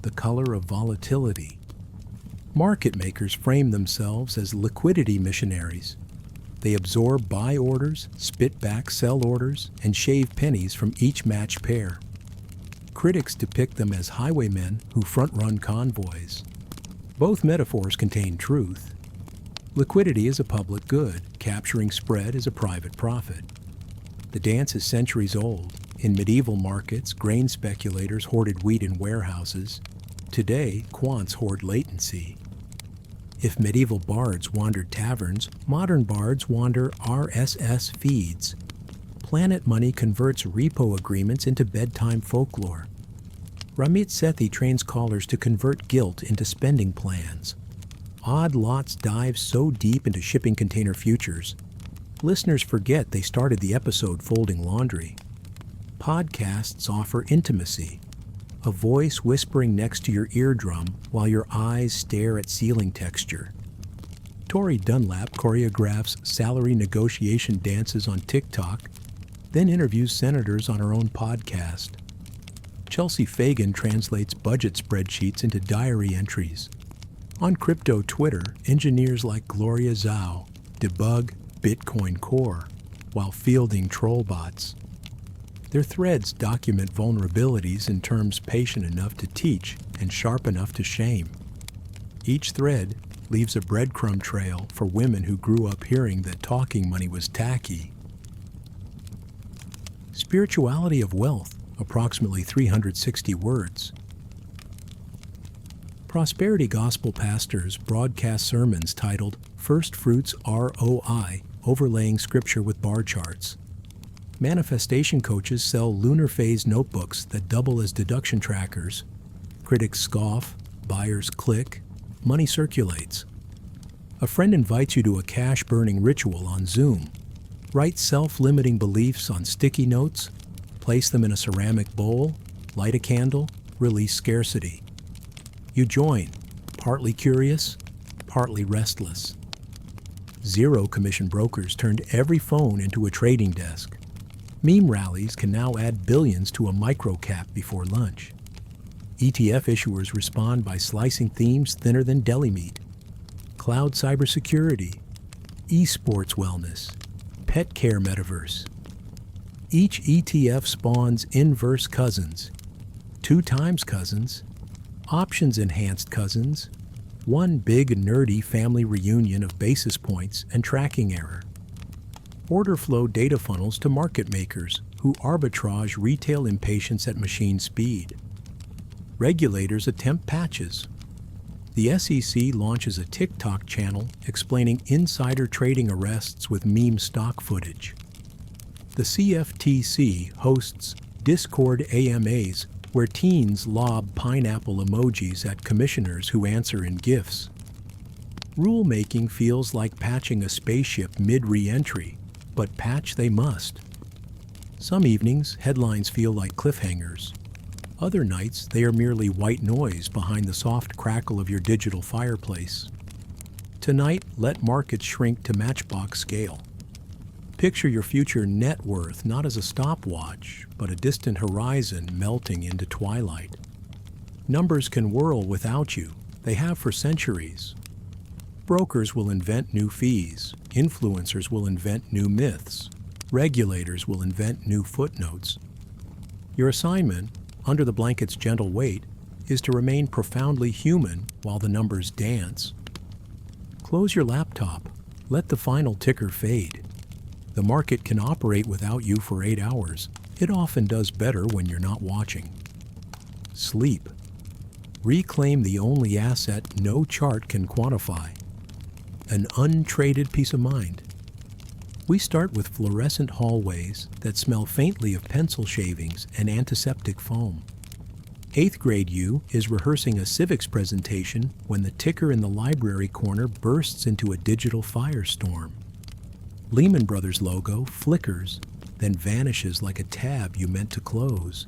the color of volatility. Market makers frame themselves as liquidity missionaries. They absorb buy orders, spit back sell orders, and shave pennies from each matched pair. Critics depict them as highwaymen who front-run convoys. Both metaphors contain truth. Liquidity is a public good, capturing spread is a private profit. The dance is centuries old. In medieval markets, grain speculators hoarded wheat in warehouses. Today, quants hoard latency. If medieval bards wandered taverns, modern bards wander RSS feeds. Planet Money converts repo agreements into bedtime folklore. Ramit Sethi trains callers to convert guilt into spending plans. Odd Lots dives so deep into shipping container futures, listeners forget they started the episode folding laundry. Podcasts offer intimacy, a voice whispering next to your eardrum while your eyes stare at ceiling texture. Tori Dunlap choreographs salary negotiation dances on TikTok, then interviews senators on her own podcast. Chelsea Fagan translates budget spreadsheets into diary entries. On crypto Twitter, engineers like Gloria Zhao debug Bitcoin Core while fielding troll bots. Their threads document vulnerabilities in terms patient enough to teach and sharp enough to shame. Each thread leaves a breadcrumb trail for women who grew up hearing that talking money was tacky. Spirituality of Wealth, approximately 360 words. Prosperity gospel pastors broadcast sermons titled First Fruits ROI, overlaying scripture with bar charts. Manifestation coaches sell lunar phase notebooks that double as deduction trackers. Critics scoff, buyers click, money circulates. A friend invites you to a cash-burning ritual on Zoom. Write self-limiting beliefs on sticky notes, place them in a ceramic bowl, light a candle, release scarcity. You join, partly curious, partly restless. Zero-commission brokers turned every phone into a trading desk. Meme rallies can now add billions to a microcap before lunch. ETF issuers respond by slicing themes thinner than deli meat. Cloud cybersecurity, esports wellness, pet care metaverse. Each ETF spawns inverse cousins, 2 times cousins, options enhanced cousins, one big nerdy family reunion of basis points and tracking error. Order flow data funnels to market makers who arbitrage retail impatience at machine speed. Regulators attempt patches. The SEC launches a TikTok channel explaining insider trading arrests with meme stock footage. The CFTC hosts Discord AMAs where teens lob pineapple emojis at commissioners who answer in GIFs. Rulemaking feels like patching a spaceship mid-re-entry, but patch they must. Some evenings, headlines feel like cliffhangers. Other nights, they are merely white noise behind the soft crackle of your digital fireplace. Tonight, let markets shrink to matchbox scale. Picture your future net worth not as a stopwatch, but a distant horizon melting into twilight. Numbers can whirl without you. They have for centuries. Brokers will invent new fees. Influencers will invent new myths. Regulators will invent new footnotes. Your assignment, under the blanket's gentle weight, is to remain profoundly human while the numbers dance. Close your laptop. Let the final ticker fade. The market can operate without you for 8 hours. It often does better when you're not watching. Sleep. Reclaim the only asset no chart can quantify. An untraded peace of mind. We start with fluorescent hallways that smell faintly of pencil shavings and antiseptic foam. 8th grade you is rehearsing a civics presentation when the ticker in the library corner bursts into a digital firestorm. Lehman Brothers logo flickers, then vanishes like a tab you meant to close.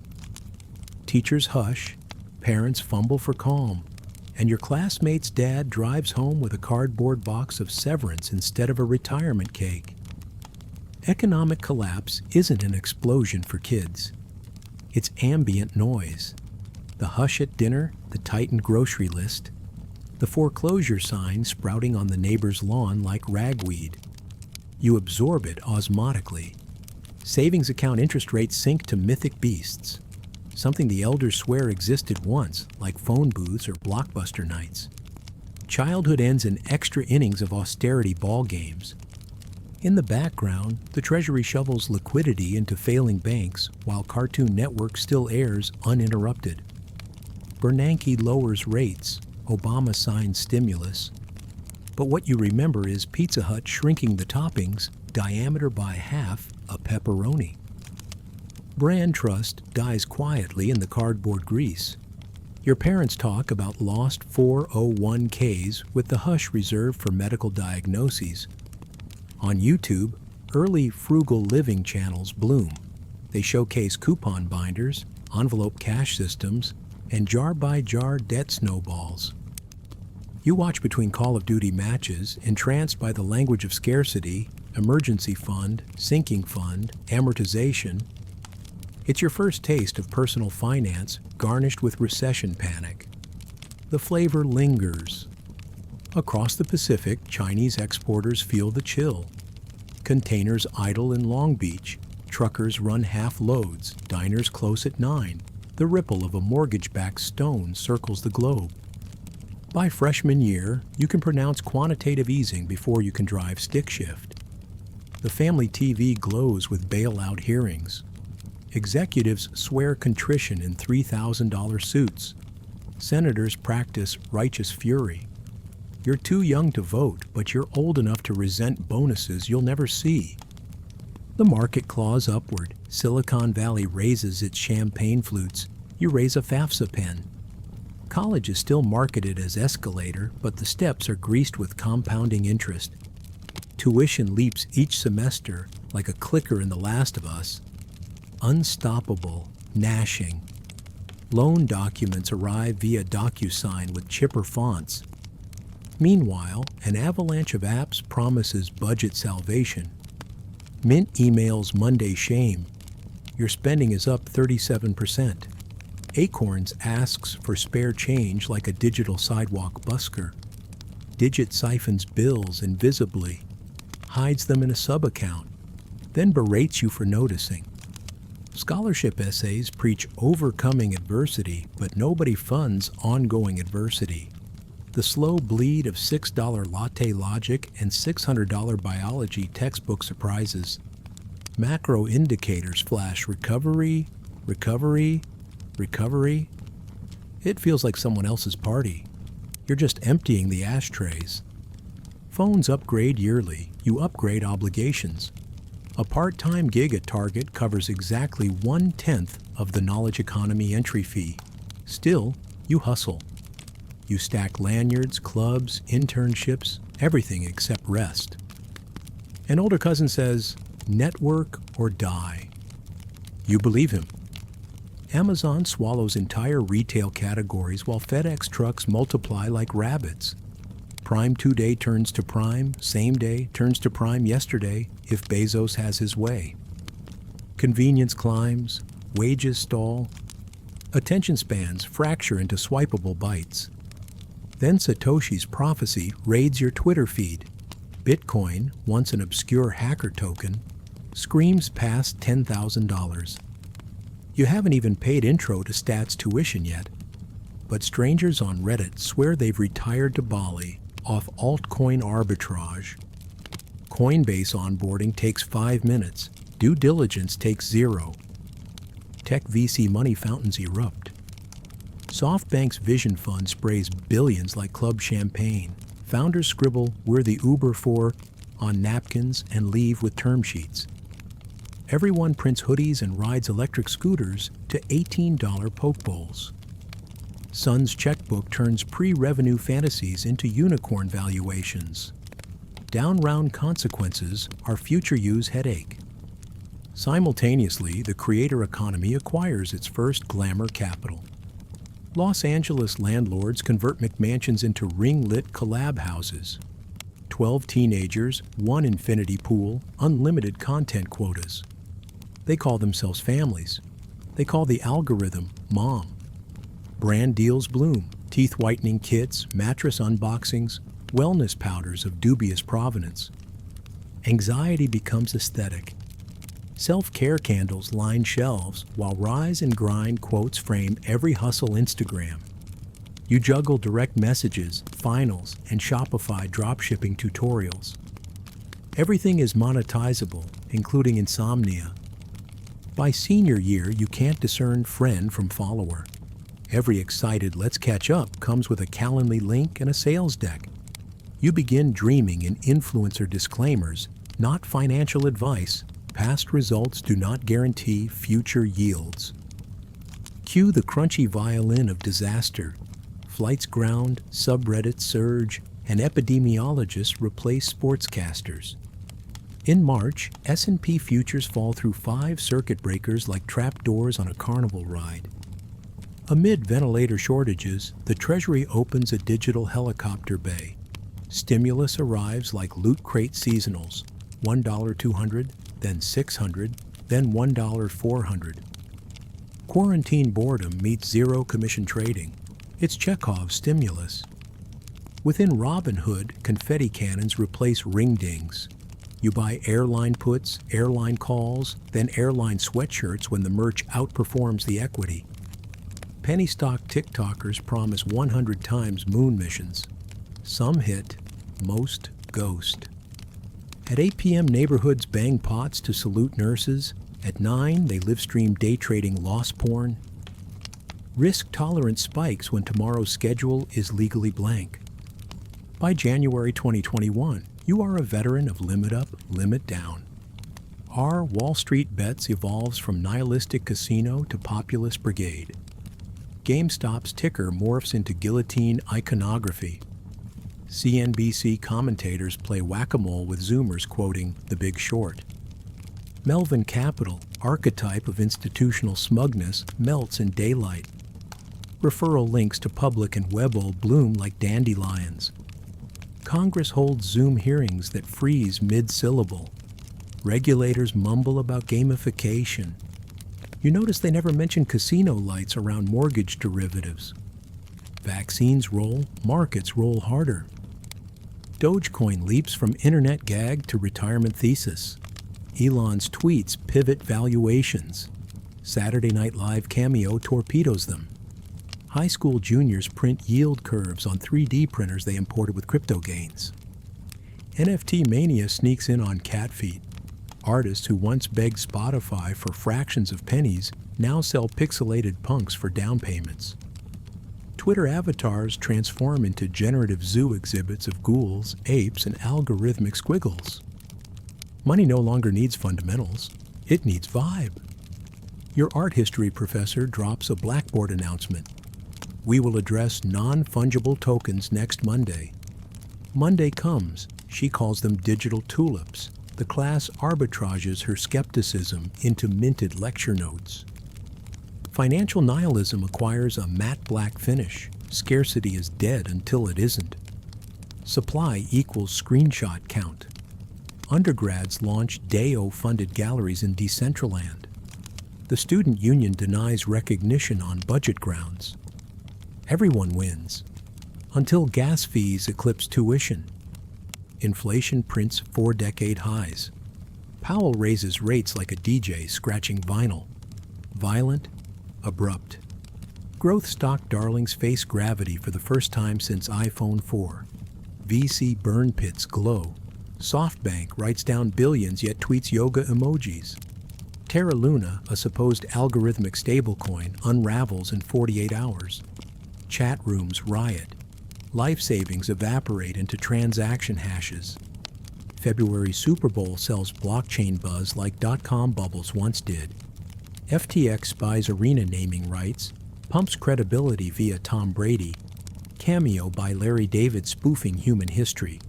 Teachers hush, parents fumble for calm, and your classmate's dad drives home with a cardboard box of severance instead of a retirement cake. Economic collapse isn't an explosion for kids. It's ambient noise. The hush at dinner, the tightened grocery list, the foreclosure sign sprouting on the neighbor's lawn like ragweed. You absorb it osmotically. Savings account interest rates sink to mythic beasts, something the elders swear existed once, like phone booths or blockbuster nights. Childhood ends in extra innings of austerity ball games. In the background, the Treasury shovels liquidity into failing banks while Cartoon Network still airs uninterrupted. Bernanke lowers rates, Obama signs stimulus. But what you remember is Pizza Hut shrinking the toppings, diameter by half, a pepperoni. Brand trust dies quietly in the cardboard grease. Your parents talk about lost 401ks with the hush reserved for medical diagnoses. On YouTube, early frugal living channels bloom. They showcase coupon binders, envelope cash systems, and jar-by-jar debt snowballs. You watch between Call of Duty matches, entranced by the language of scarcity, emergency fund, sinking fund, amortization. It's your first taste of personal finance garnished with recession panic. The flavor lingers. Across the Pacific, Chinese exporters feel the chill. Containers idle in Long Beach, truckers run half loads, diners close at 9. The ripple of a mortgage-backed stone circles the globe. By freshman year, you can pronounce quantitative easing before you can drive stick shift. The family TV glows with bailout hearings. Executives swear contrition in $3,000 suits. Senators practice righteous fury. You're too young to vote, but you're old enough to resent bonuses you'll never see. The market claws upward. Silicon Valley raises its champagne flutes. You raise a FAFSA pen. College is still marketed as escalator, but the steps are greased with compounding interest. Tuition leaps each semester like a clicker in The Last of Us. Unstoppable, gnashing. Loan documents arrive via DocuSign with chipper fonts. Meanwhile, an avalanche of apps promises budget salvation. Mint emails Monday shame. Your spending is up 37%. Acorns asks for spare change like a digital sidewalk busker. Digit siphons bills invisibly, hides them in a sub-account, then berates you for noticing. Scholarship essays preach overcoming adversity, but nobody funds ongoing adversity. The slow bleed of $6 latte logic and $600 biology textbook surprises. Macro indicators flash recovery, recovery, recovery. It feels like someone else's party. You're just emptying the ashtrays. Phones upgrade yearly. You upgrade obligations. A part-time gig at Target covers exactly 1/10 of the knowledge economy entry fee. Still, you hustle. You stack lanyards, clubs, internships, everything except rest. An older cousin says, network or die. You believe him. Amazon swallows entire retail categories while FedEx trucks multiply like rabbits. Prime 2-day turns to Prime, same day turns to Prime yesterday if Bezos has his way. Convenience climbs, wages stall, attention spans fracture into swipeable bites. Then Satoshi's prophecy raids your Twitter feed. Bitcoin, once an obscure hacker token, screams past $10,000. You haven't even paid intro to Stats tuition yet, but strangers on Reddit swear they've retired to Bali off altcoin arbitrage. Coinbase onboarding takes 5 minutes. Due diligence takes 0. Tech VC money fountains erupt. SoftBank's Vision Fund sprays billions like Club Champagne. Founders scribble, "We're the Uber for," on napkins and leave with term sheets. Everyone prints hoodies and rides electric scooters to $18 poke bowls. Sun's checkbook turns pre-revenue fantasies into unicorn valuations. Down-round consequences are future you's headache. Simultaneously, the creator economy acquires its first glamour capital. Los Angeles landlords convert McMansions into ring-lit collab houses. 12 teenagers, 1 infinity pool, unlimited content quotas. They call themselves families. They call the algorithm mom. Brand deals bloom, teeth whitening kits, mattress unboxings, wellness powders of dubious provenance. Anxiety becomes aesthetic. Self-care candles line shelves while rise and grind quotes frame every hustle Instagram. You juggle direct messages, finals, and Shopify dropshipping tutorials. Everything is monetizable, including insomnia. By senior year, you can't discern friend from follower. Every excited "let's catch up" comes with a Calendly link and a sales deck. You begin dreaming in influencer disclaimers, not financial advice. Past results do not guarantee future yields. Cue the crunchy violin of disaster. Flights ground, subreddits surge, and epidemiologists replace sportscasters. In March, S&P futures fall through 5 circuit breakers like trapdoors on a carnival ride. Amid ventilator shortages, the Treasury opens a digital helicopter bay. Stimulus arrives like loot crate seasonals, $1 200, then $600, then $1 400. Quarantine boredom meets zero commission trading. It's Chekhov's stimulus. Within Robinhood, confetti cannons replace ring dings. You buy airline puts, airline calls, then airline sweatshirts when the merch outperforms the equity. Penny stock TikTokers promise 100 times moon missions. Some hit, most ghost. At 8 p.m., neighborhoods bang pots to salute nurses. At 9, they live-stream day trading loss porn. Risk tolerance spikes when tomorrow's schedule is legally blank. By January 2021, you are a veteran of limit up, limit down. Our Wall Street Bets evolves from nihilistic casino to populist brigade. GameStop's ticker morphs into guillotine iconography. CNBC commentators play whack-a-mole with Zoomers quoting The Big Short. Melvin Capital, archetype of institutional smugness, melts in daylight. Referral links to public and Webble bloom like dandelions. Congress holds Zoom hearings that freeze mid-syllable. Regulators mumble about gamification. You notice they never mention casino lights around mortgage derivatives. Vaccines roll, markets roll harder. Dogecoin leaps from internet gag to retirement thesis. Elon's tweets pivot valuations. Saturday Night Live cameo torpedoes them. High school juniors print yield curves on 3D printers they imported with crypto gains. NFT mania sneaks in on cat feet. Artists who once begged Spotify for fractions of pennies now sell pixelated punks for down payments. Twitter avatars transform into generative zoo exhibits of ghouls, apes, and algorithmic squiggles. Money no longer needs fundamentals. It needs vibe. Your art history professor drops a Blackboard announcement. We will address non-fungible tokens next Monday. Monday comes. She calls them digital tulips. The class arbitrages her skepticism into minted lecture notes. Financial nihilism acquires a matte black finish. Scarcity is dead until it isn't. Supply equals screenshot count. Undergrads launch DAO-funded galleries in Decentraland. The student union denies recognition on budget grounds. Everyone wins. Until gas fees eclipse tuition. Inflation prints 4-decade highs. Powell raises rates like a DJ scratching vinyl. Violent, abrupt. Growth stock darlings face gravity for the first time since iPhone 4. VC burn pits glow. SoftBank writes down billions yet tweets yoga emojis. Terra Luna, a supposed algorithmic stablecoin, unravels in 48 hours. Chat rooms riot. Life savings evaporate into transaction hashes. February Super Bowl sells blockchain buzz like dot-com bubbles once did. FTX buys arena naming rights, pumps credibility via Tom Brady. Cameo by Larry David spoofing human history.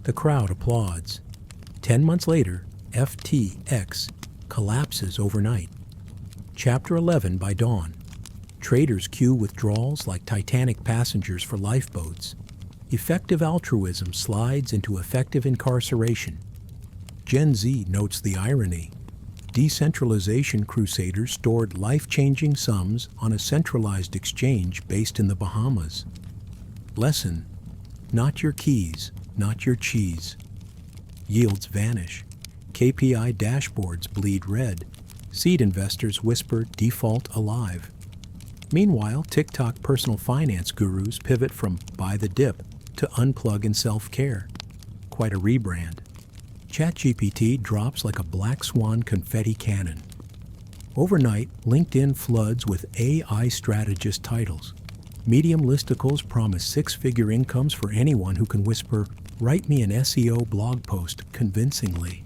The crowd applauds. 10 months later, FTX collapses overnight. Chapter 11 by dawn. Traders queue withdrawals like Titanic passengers for lifeboats. Effective altruism slides into effective incarceration. Gen Z notes the irony. Decentralization crusaders stored life-changing sums on a centralized exchange based in the Bahamas. Lesson: not your keys, not your cheese. Yields vanish. KPI dashboards bleed red. Seed investors whisper default alive. Meanwhile, TikTok personal finance gurus pivot from buy the dip to unplug and self-care. Quite a rebrand. ChatGPT drops like a black swan confetti cannon. Overnight, LinkedIn floods with AI strategist titles. Medium listicles promise six-figure incomes for anyone who can whisper, "Write me an SEO blog post," convincingly.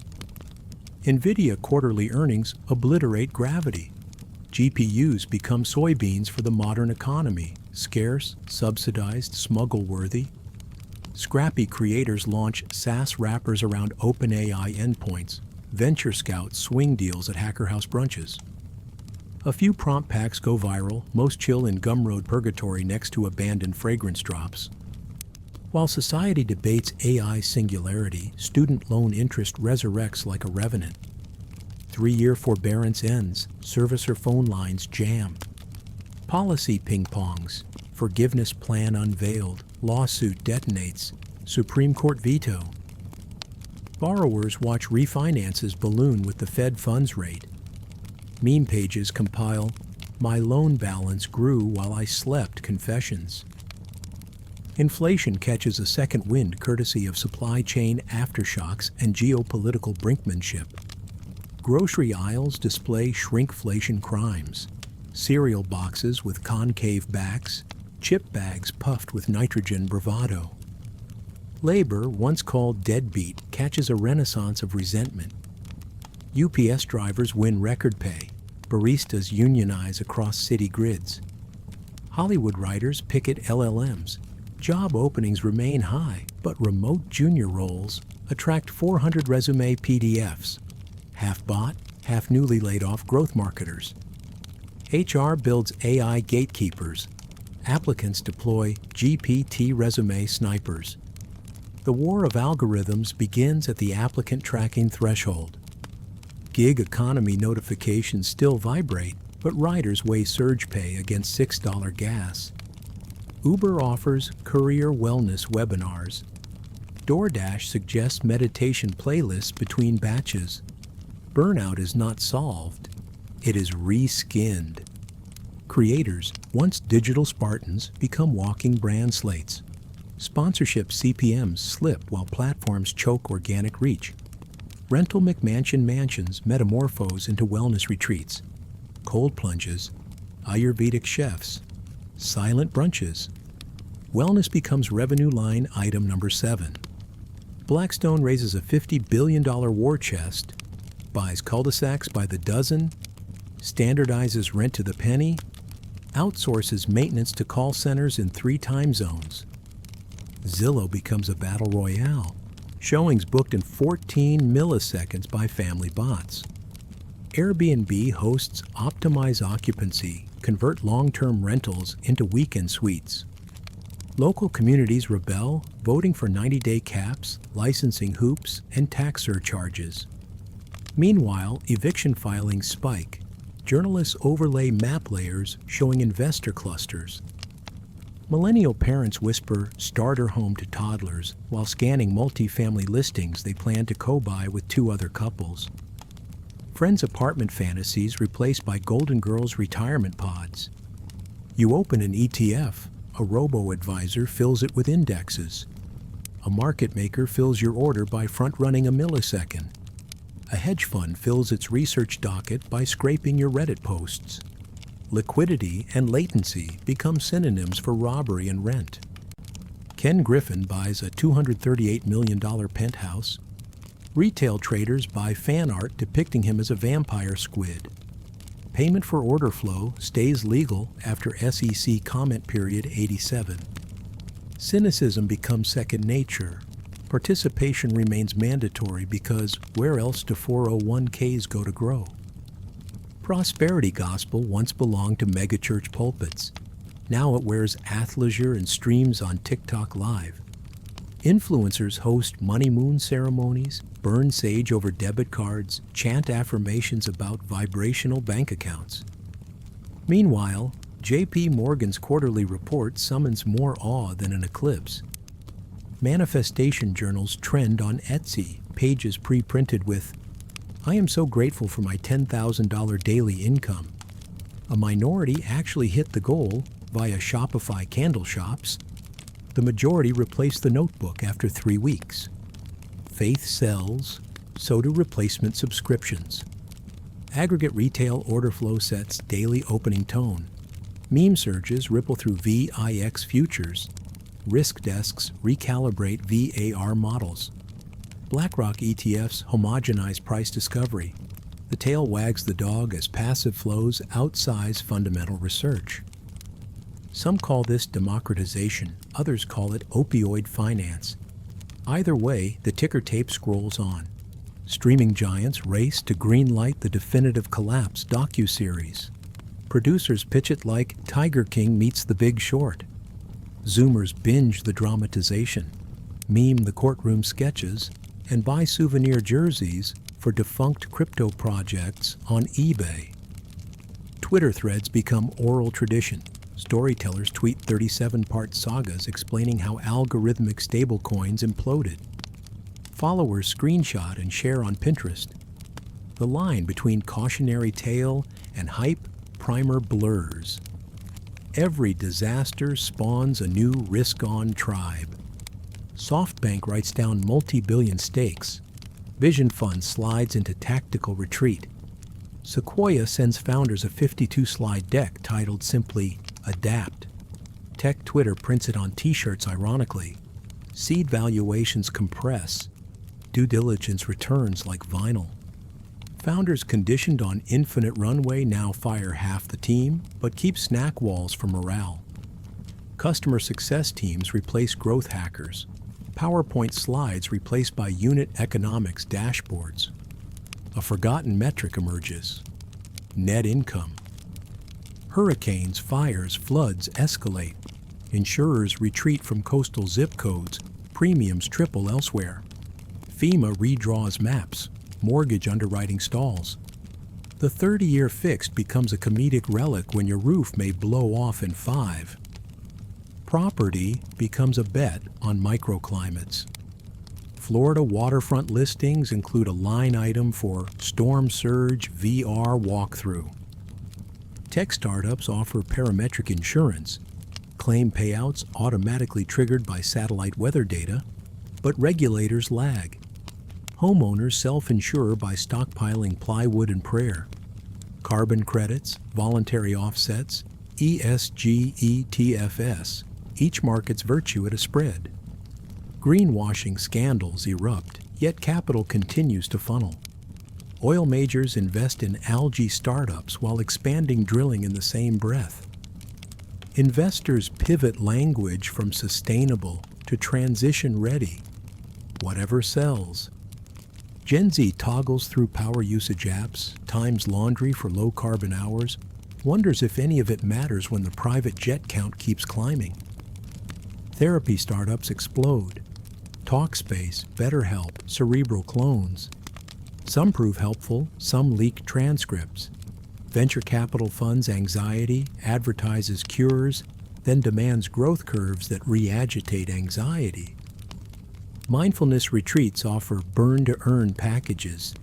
NVIDIA quarterly earnings obliterate gravity. GPUs become soybeans for the modern economy, scarce, subsidized, smuggle-worthy. Scrappy creators launch SaaS wrappers around OpenAI endpoints. Venture scouts swing deals at hacker house brunches. A few prompt packs go viral, most chill in Gumroad purgatory next to abandoned fragrance drops. While society debates AI singularity, student loan interest resurrects like a revenant. 3-year forbearance ends, servicer phone lines jam. Policy ping-pongs, forgiveness plan unveiled, lawsuit detonates, Supreme Court veto. Borrowers watch refinances balloon with the Fed funds rate. Meme pages compile, "My loan balance grew while I slept" confessions. Inflation catches a second wind courtesy of supply chain aftershocks and geopolitical brinkmanship. Grocery aisles display shrinkflation crimes. Cereal boxes with concave backs, chip bags puffed with nitrogen bravado. Labor, once called deadbeat, catches a renaissance of resentment. UPS drivers win record pay. Baristas unionize across city grids. Hollywood writers picket LLMs. Job openings remain high, but remote junior roles attract 400 resume PDFs. Half bot, half newly laid off growth marketers. HR builds AI gatekeepers. Applicants deploy GPT resume snipers. The war of algorithms begins at the applicant tracking threshold. Gig economy notifications still vibrate, but riders weigh surge pay against $6 gas. Uber offers career wellness webinars. DoorDash suggests meditation playlists between batches. Burnout is not solved. It is reskinned. Creators, once digital Spartans, become walking brand slates. Sponsorship CPMs slip while platforms choke organic reach. Rental McMansion mansions metamorphose into wellness retreats. Cold plunges, Ayurvedic chefs, silent brunches. Wellness becomes revenue line item number 7. Blackstone raises a $50 billion war chest, buys cul-de-sacs by the dozen, standardizes rent to the penny, outsources maintenance to call centers in 3 time zones. Zillow becomes a battle royale, showings booked in 14 milliseconds by family bots. Airbnb hosts optimize occupancy, convert long-term rentals into weekend suites. Local communities rebel, voting for 90-day caps, licensing hoops, and tax surcharges. Meanwhile, eviction filings spike. Journalists overlay map layers showing investor clusters. Millennial parents whisper starter home to toddlers while scanning multifamily listings they plan to co-buy with 2 other couples. Friends' apartment fantasies replaced by Golden Girls retirement pods. You open an ETF, a robo-advisor fills it with indexes. A market maker fills your order by front-running a millisecond. A hedge fund fills its research docket by scraping your Reddit posts. Liquidity and latency become synonyms for robbery and rent. Ken Griffin buys a $238 million penthouse. Retail traders buy fan art depicting him as a vampire squid. Payment for order flow stays legal after SEC comment period 87. Cynicism becomes second nature. Participation remains mandatory because where else do 401ks go to grow? Prosperity gospel once belonged to megachurch pulpits. Now it wears athleisure and streams on TikTok Live. Influencers host money moon ceremonies, burn sage over debit cards, chant affirmations about vibrational bank accounts. Meanwhile, JP Morgan's quarterly report summons more awe than an eclipse. Manifestation journals trend on Etsy, pages pre-printed with, "I am so grateful for my $10,000 daily income." A minority actually hit the goal via Shopify candle shops. The majority replaced the notebook after 3 weeks. Faith sells, so do replacement subscriptions. Aggregate retail order flow sets daily opening tone. Meme surges ripple through VIX futures. Risk desks recalibrate VAR models. BlackRock ETFs homogenize price discovery. The tail wags the dog as passive flows outsize fundamental research. Some call this democratization, others call it opioid finance. Either way, the ticker tape scrolls on. Streaming giants race to greenlight the definitive collapse docuseries. Producers pitch it like Tiger King meets The Big Short. Zoomers binge the dramatization, meme the courtroom sketches, and buy souvenir jerseys for defunct crypto projects on eBay. Twitter threads become oral tradition. Storytellers tweet 37-part sagas explaining how algorithmic stablecoins imploded. Followers screenshot and share on Pinterest. The line between cautionary tale and hype primer blurs. Every disaster spawns a new risk-on tribe. SoftBank writes down multi-billion stakes. Vision Fund slides into tactical retreat. Sequoia sends founders a 52-slide deck titled simply Adapt. Tech Twitter prints it on t-shirts ironically. Seed valuations compress. Due diligence returns like vinyl. Founders conditioned on infinite runway now fire half the team, but keep snack walls for morale. Customer success teams replace growth hackers. PowerPoint slides replaced by unit economics dashboards. A forgotten metric emerges: net income. Hurricanes, fires, floods escalate. Insurers retreat from coastal zip codes. Premiums triple elsewhere. FEMA redraws maps. Mortgage underwriting stalls. The 30-year fixed becomes a comedic relic when your roof may blow off in 5. Property becomes a bet on microclimates. Florida waterfront listings include a line item for storm surge VR walkthrough. Tech startups offer parametric insurance, claim payouts automatically triggered by satellite weather data, but regulators lag. Homeowners self-insure by stockpiling plywood and prayer. Carbon credits, voluntary offsets, ESG, ETFS, each market's virtue at a spread. Greenwashing scandals erupt, yet capital continues to funnel. Oil majors invest in algae startups while expanding drilling in the same breath. Investors pivot language from sustainable to transition ready. Whatever sells. Gen Z toggles through power usage apps, times laundry for low-carbon hours, wonders if any of it matters when the private jet count keeps climbing. Therapy startups explode. Talkspace, BetterHelp, Cerebral clones. Some prove helpful, some leak transcripts. Venture capital funds anxiety, advertises cures, then demands growth curves that re-agitate anxiety. Mindfulness retreats offer burn-to-earn packages.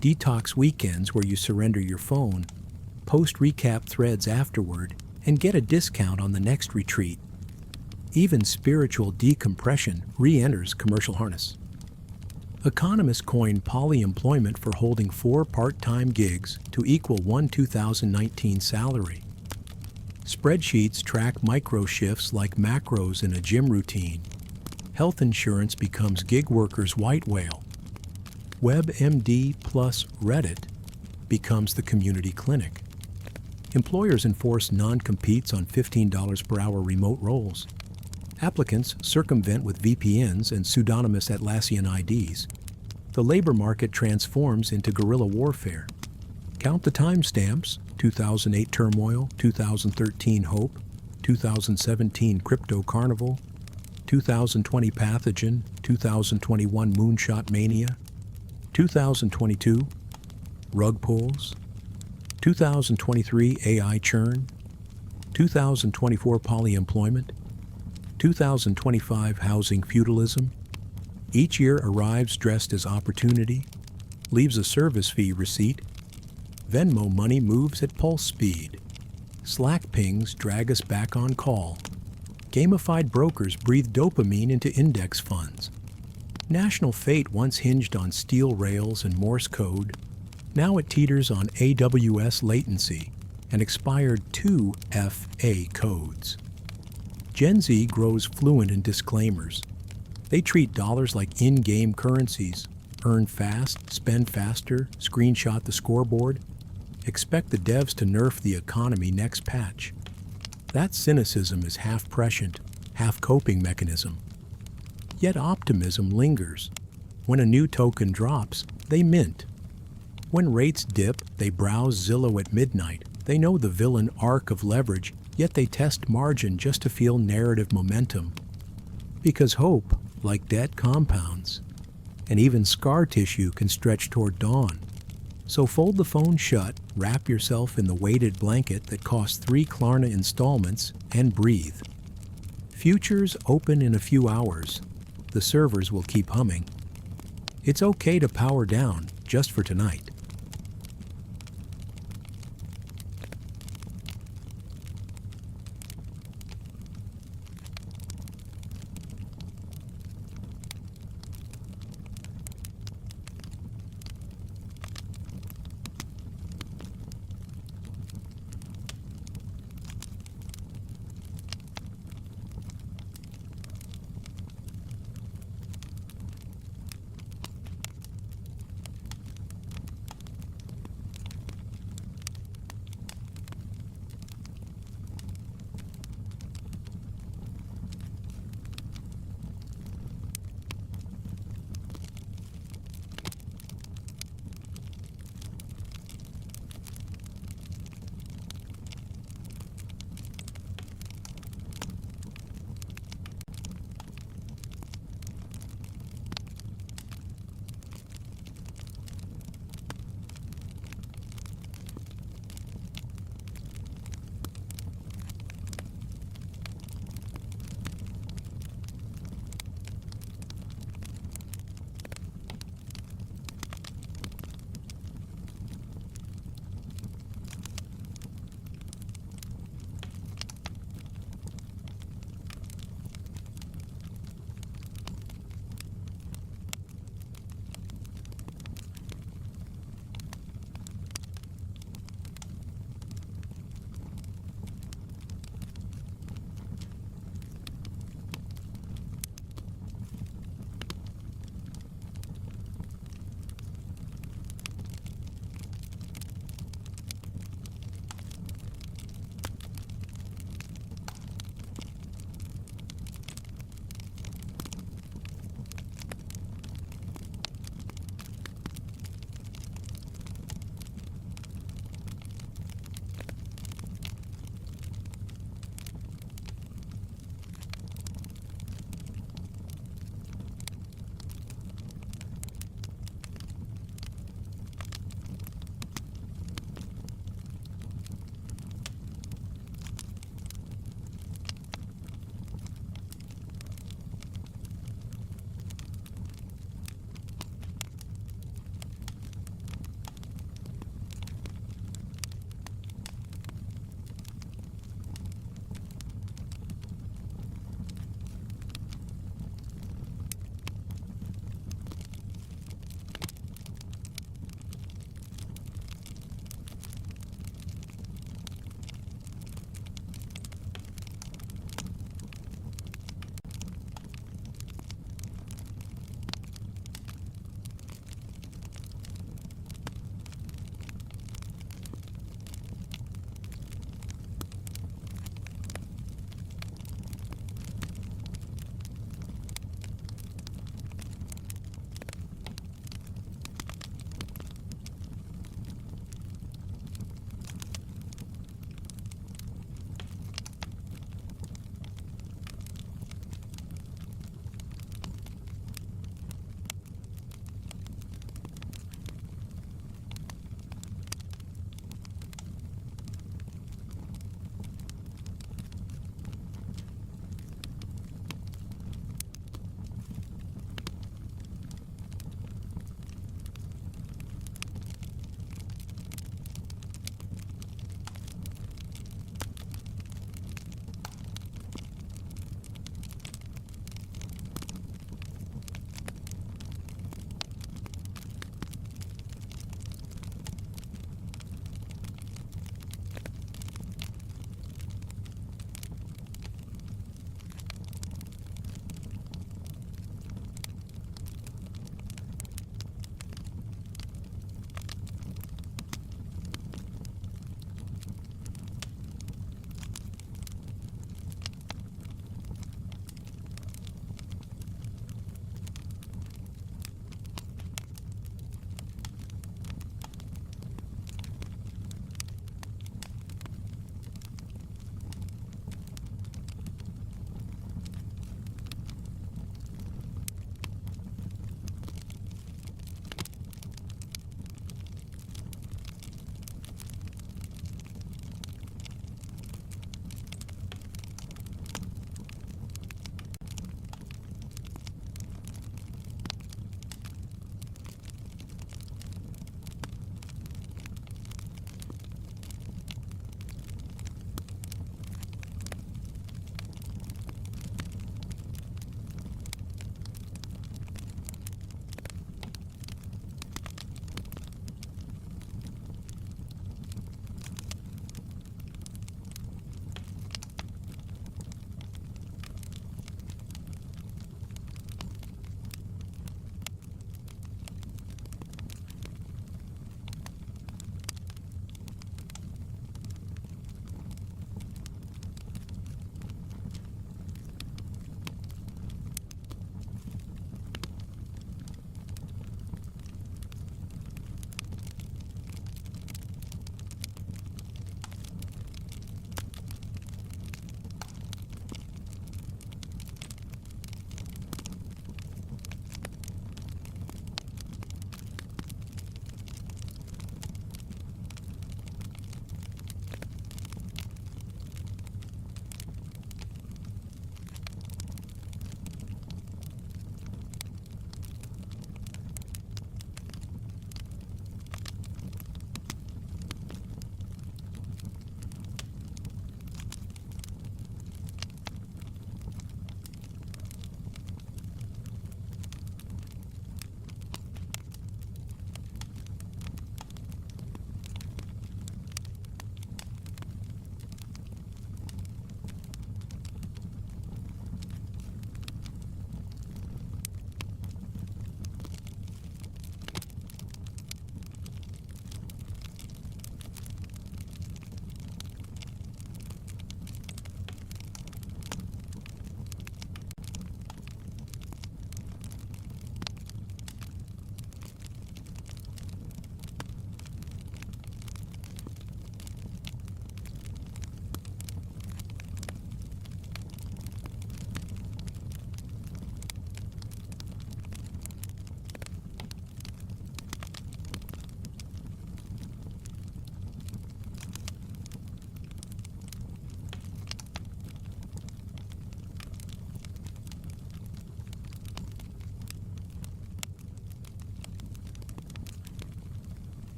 Detox weekends where you surrender your phone, post recap threads afterward, and get a discount on the next retreat. Even spiritual decompression re-enters commercial harness. Economists coin polyemployment for holding 4 part-time gigs to equal one 2019 salary. Spreadsheets track micro shifts like macros in a gym routine. Health insurance becomes gig workers' white whale. WebMD plus Reddit becomes the community clinic. Employers enforce non-competes on $15 per hour remote roles. Applicants circumvent with VPNs and pseudonymous Atlassian IDs. The labor market transforms into guerrilla warfare. Count the timestamps: 2008 turmoil, 2013 hope, 2017 crypto carnival, 2020 pathogen, 2021 moonshot mania, 2022 rug pulls, 2023 AI churn, 2024 polyemployment, 2025 housing feudalism. Each year arrives dressed as opportunity, leaves a service fee receipt. Venmo money moves at pulse speed. Slack pings drag us back on call. Gamified brokers breathe dopamine into index funds. National fate once hinged on steel rails and Morse code. Now it teeters on AWS latency and expired 2FA codes. Gen Z grows fluent in disclaimers. They treat dollars like in-game currencies. Earn fast, spend faster, screenshot the scoreboard. Expect the devs to nerf the economy next patch. That cynicism is half prescient, half coping mechanism. Yet optimism lingers. When a new token drops, they mint. When rates dip, they browse Zillow at midnight. They know the villain arc of leverage, yet they test margin just to feel narrative momentum. Because hope, like debt, compounds, and even scar tissue can stretch toward dawn. So fold the phone shut, wrap yourself in the weighted blanket that costs 3 Klarna installments, and breathe. Futures open in a few hours. The servers will keep humming. It's okay to power down just for tonight.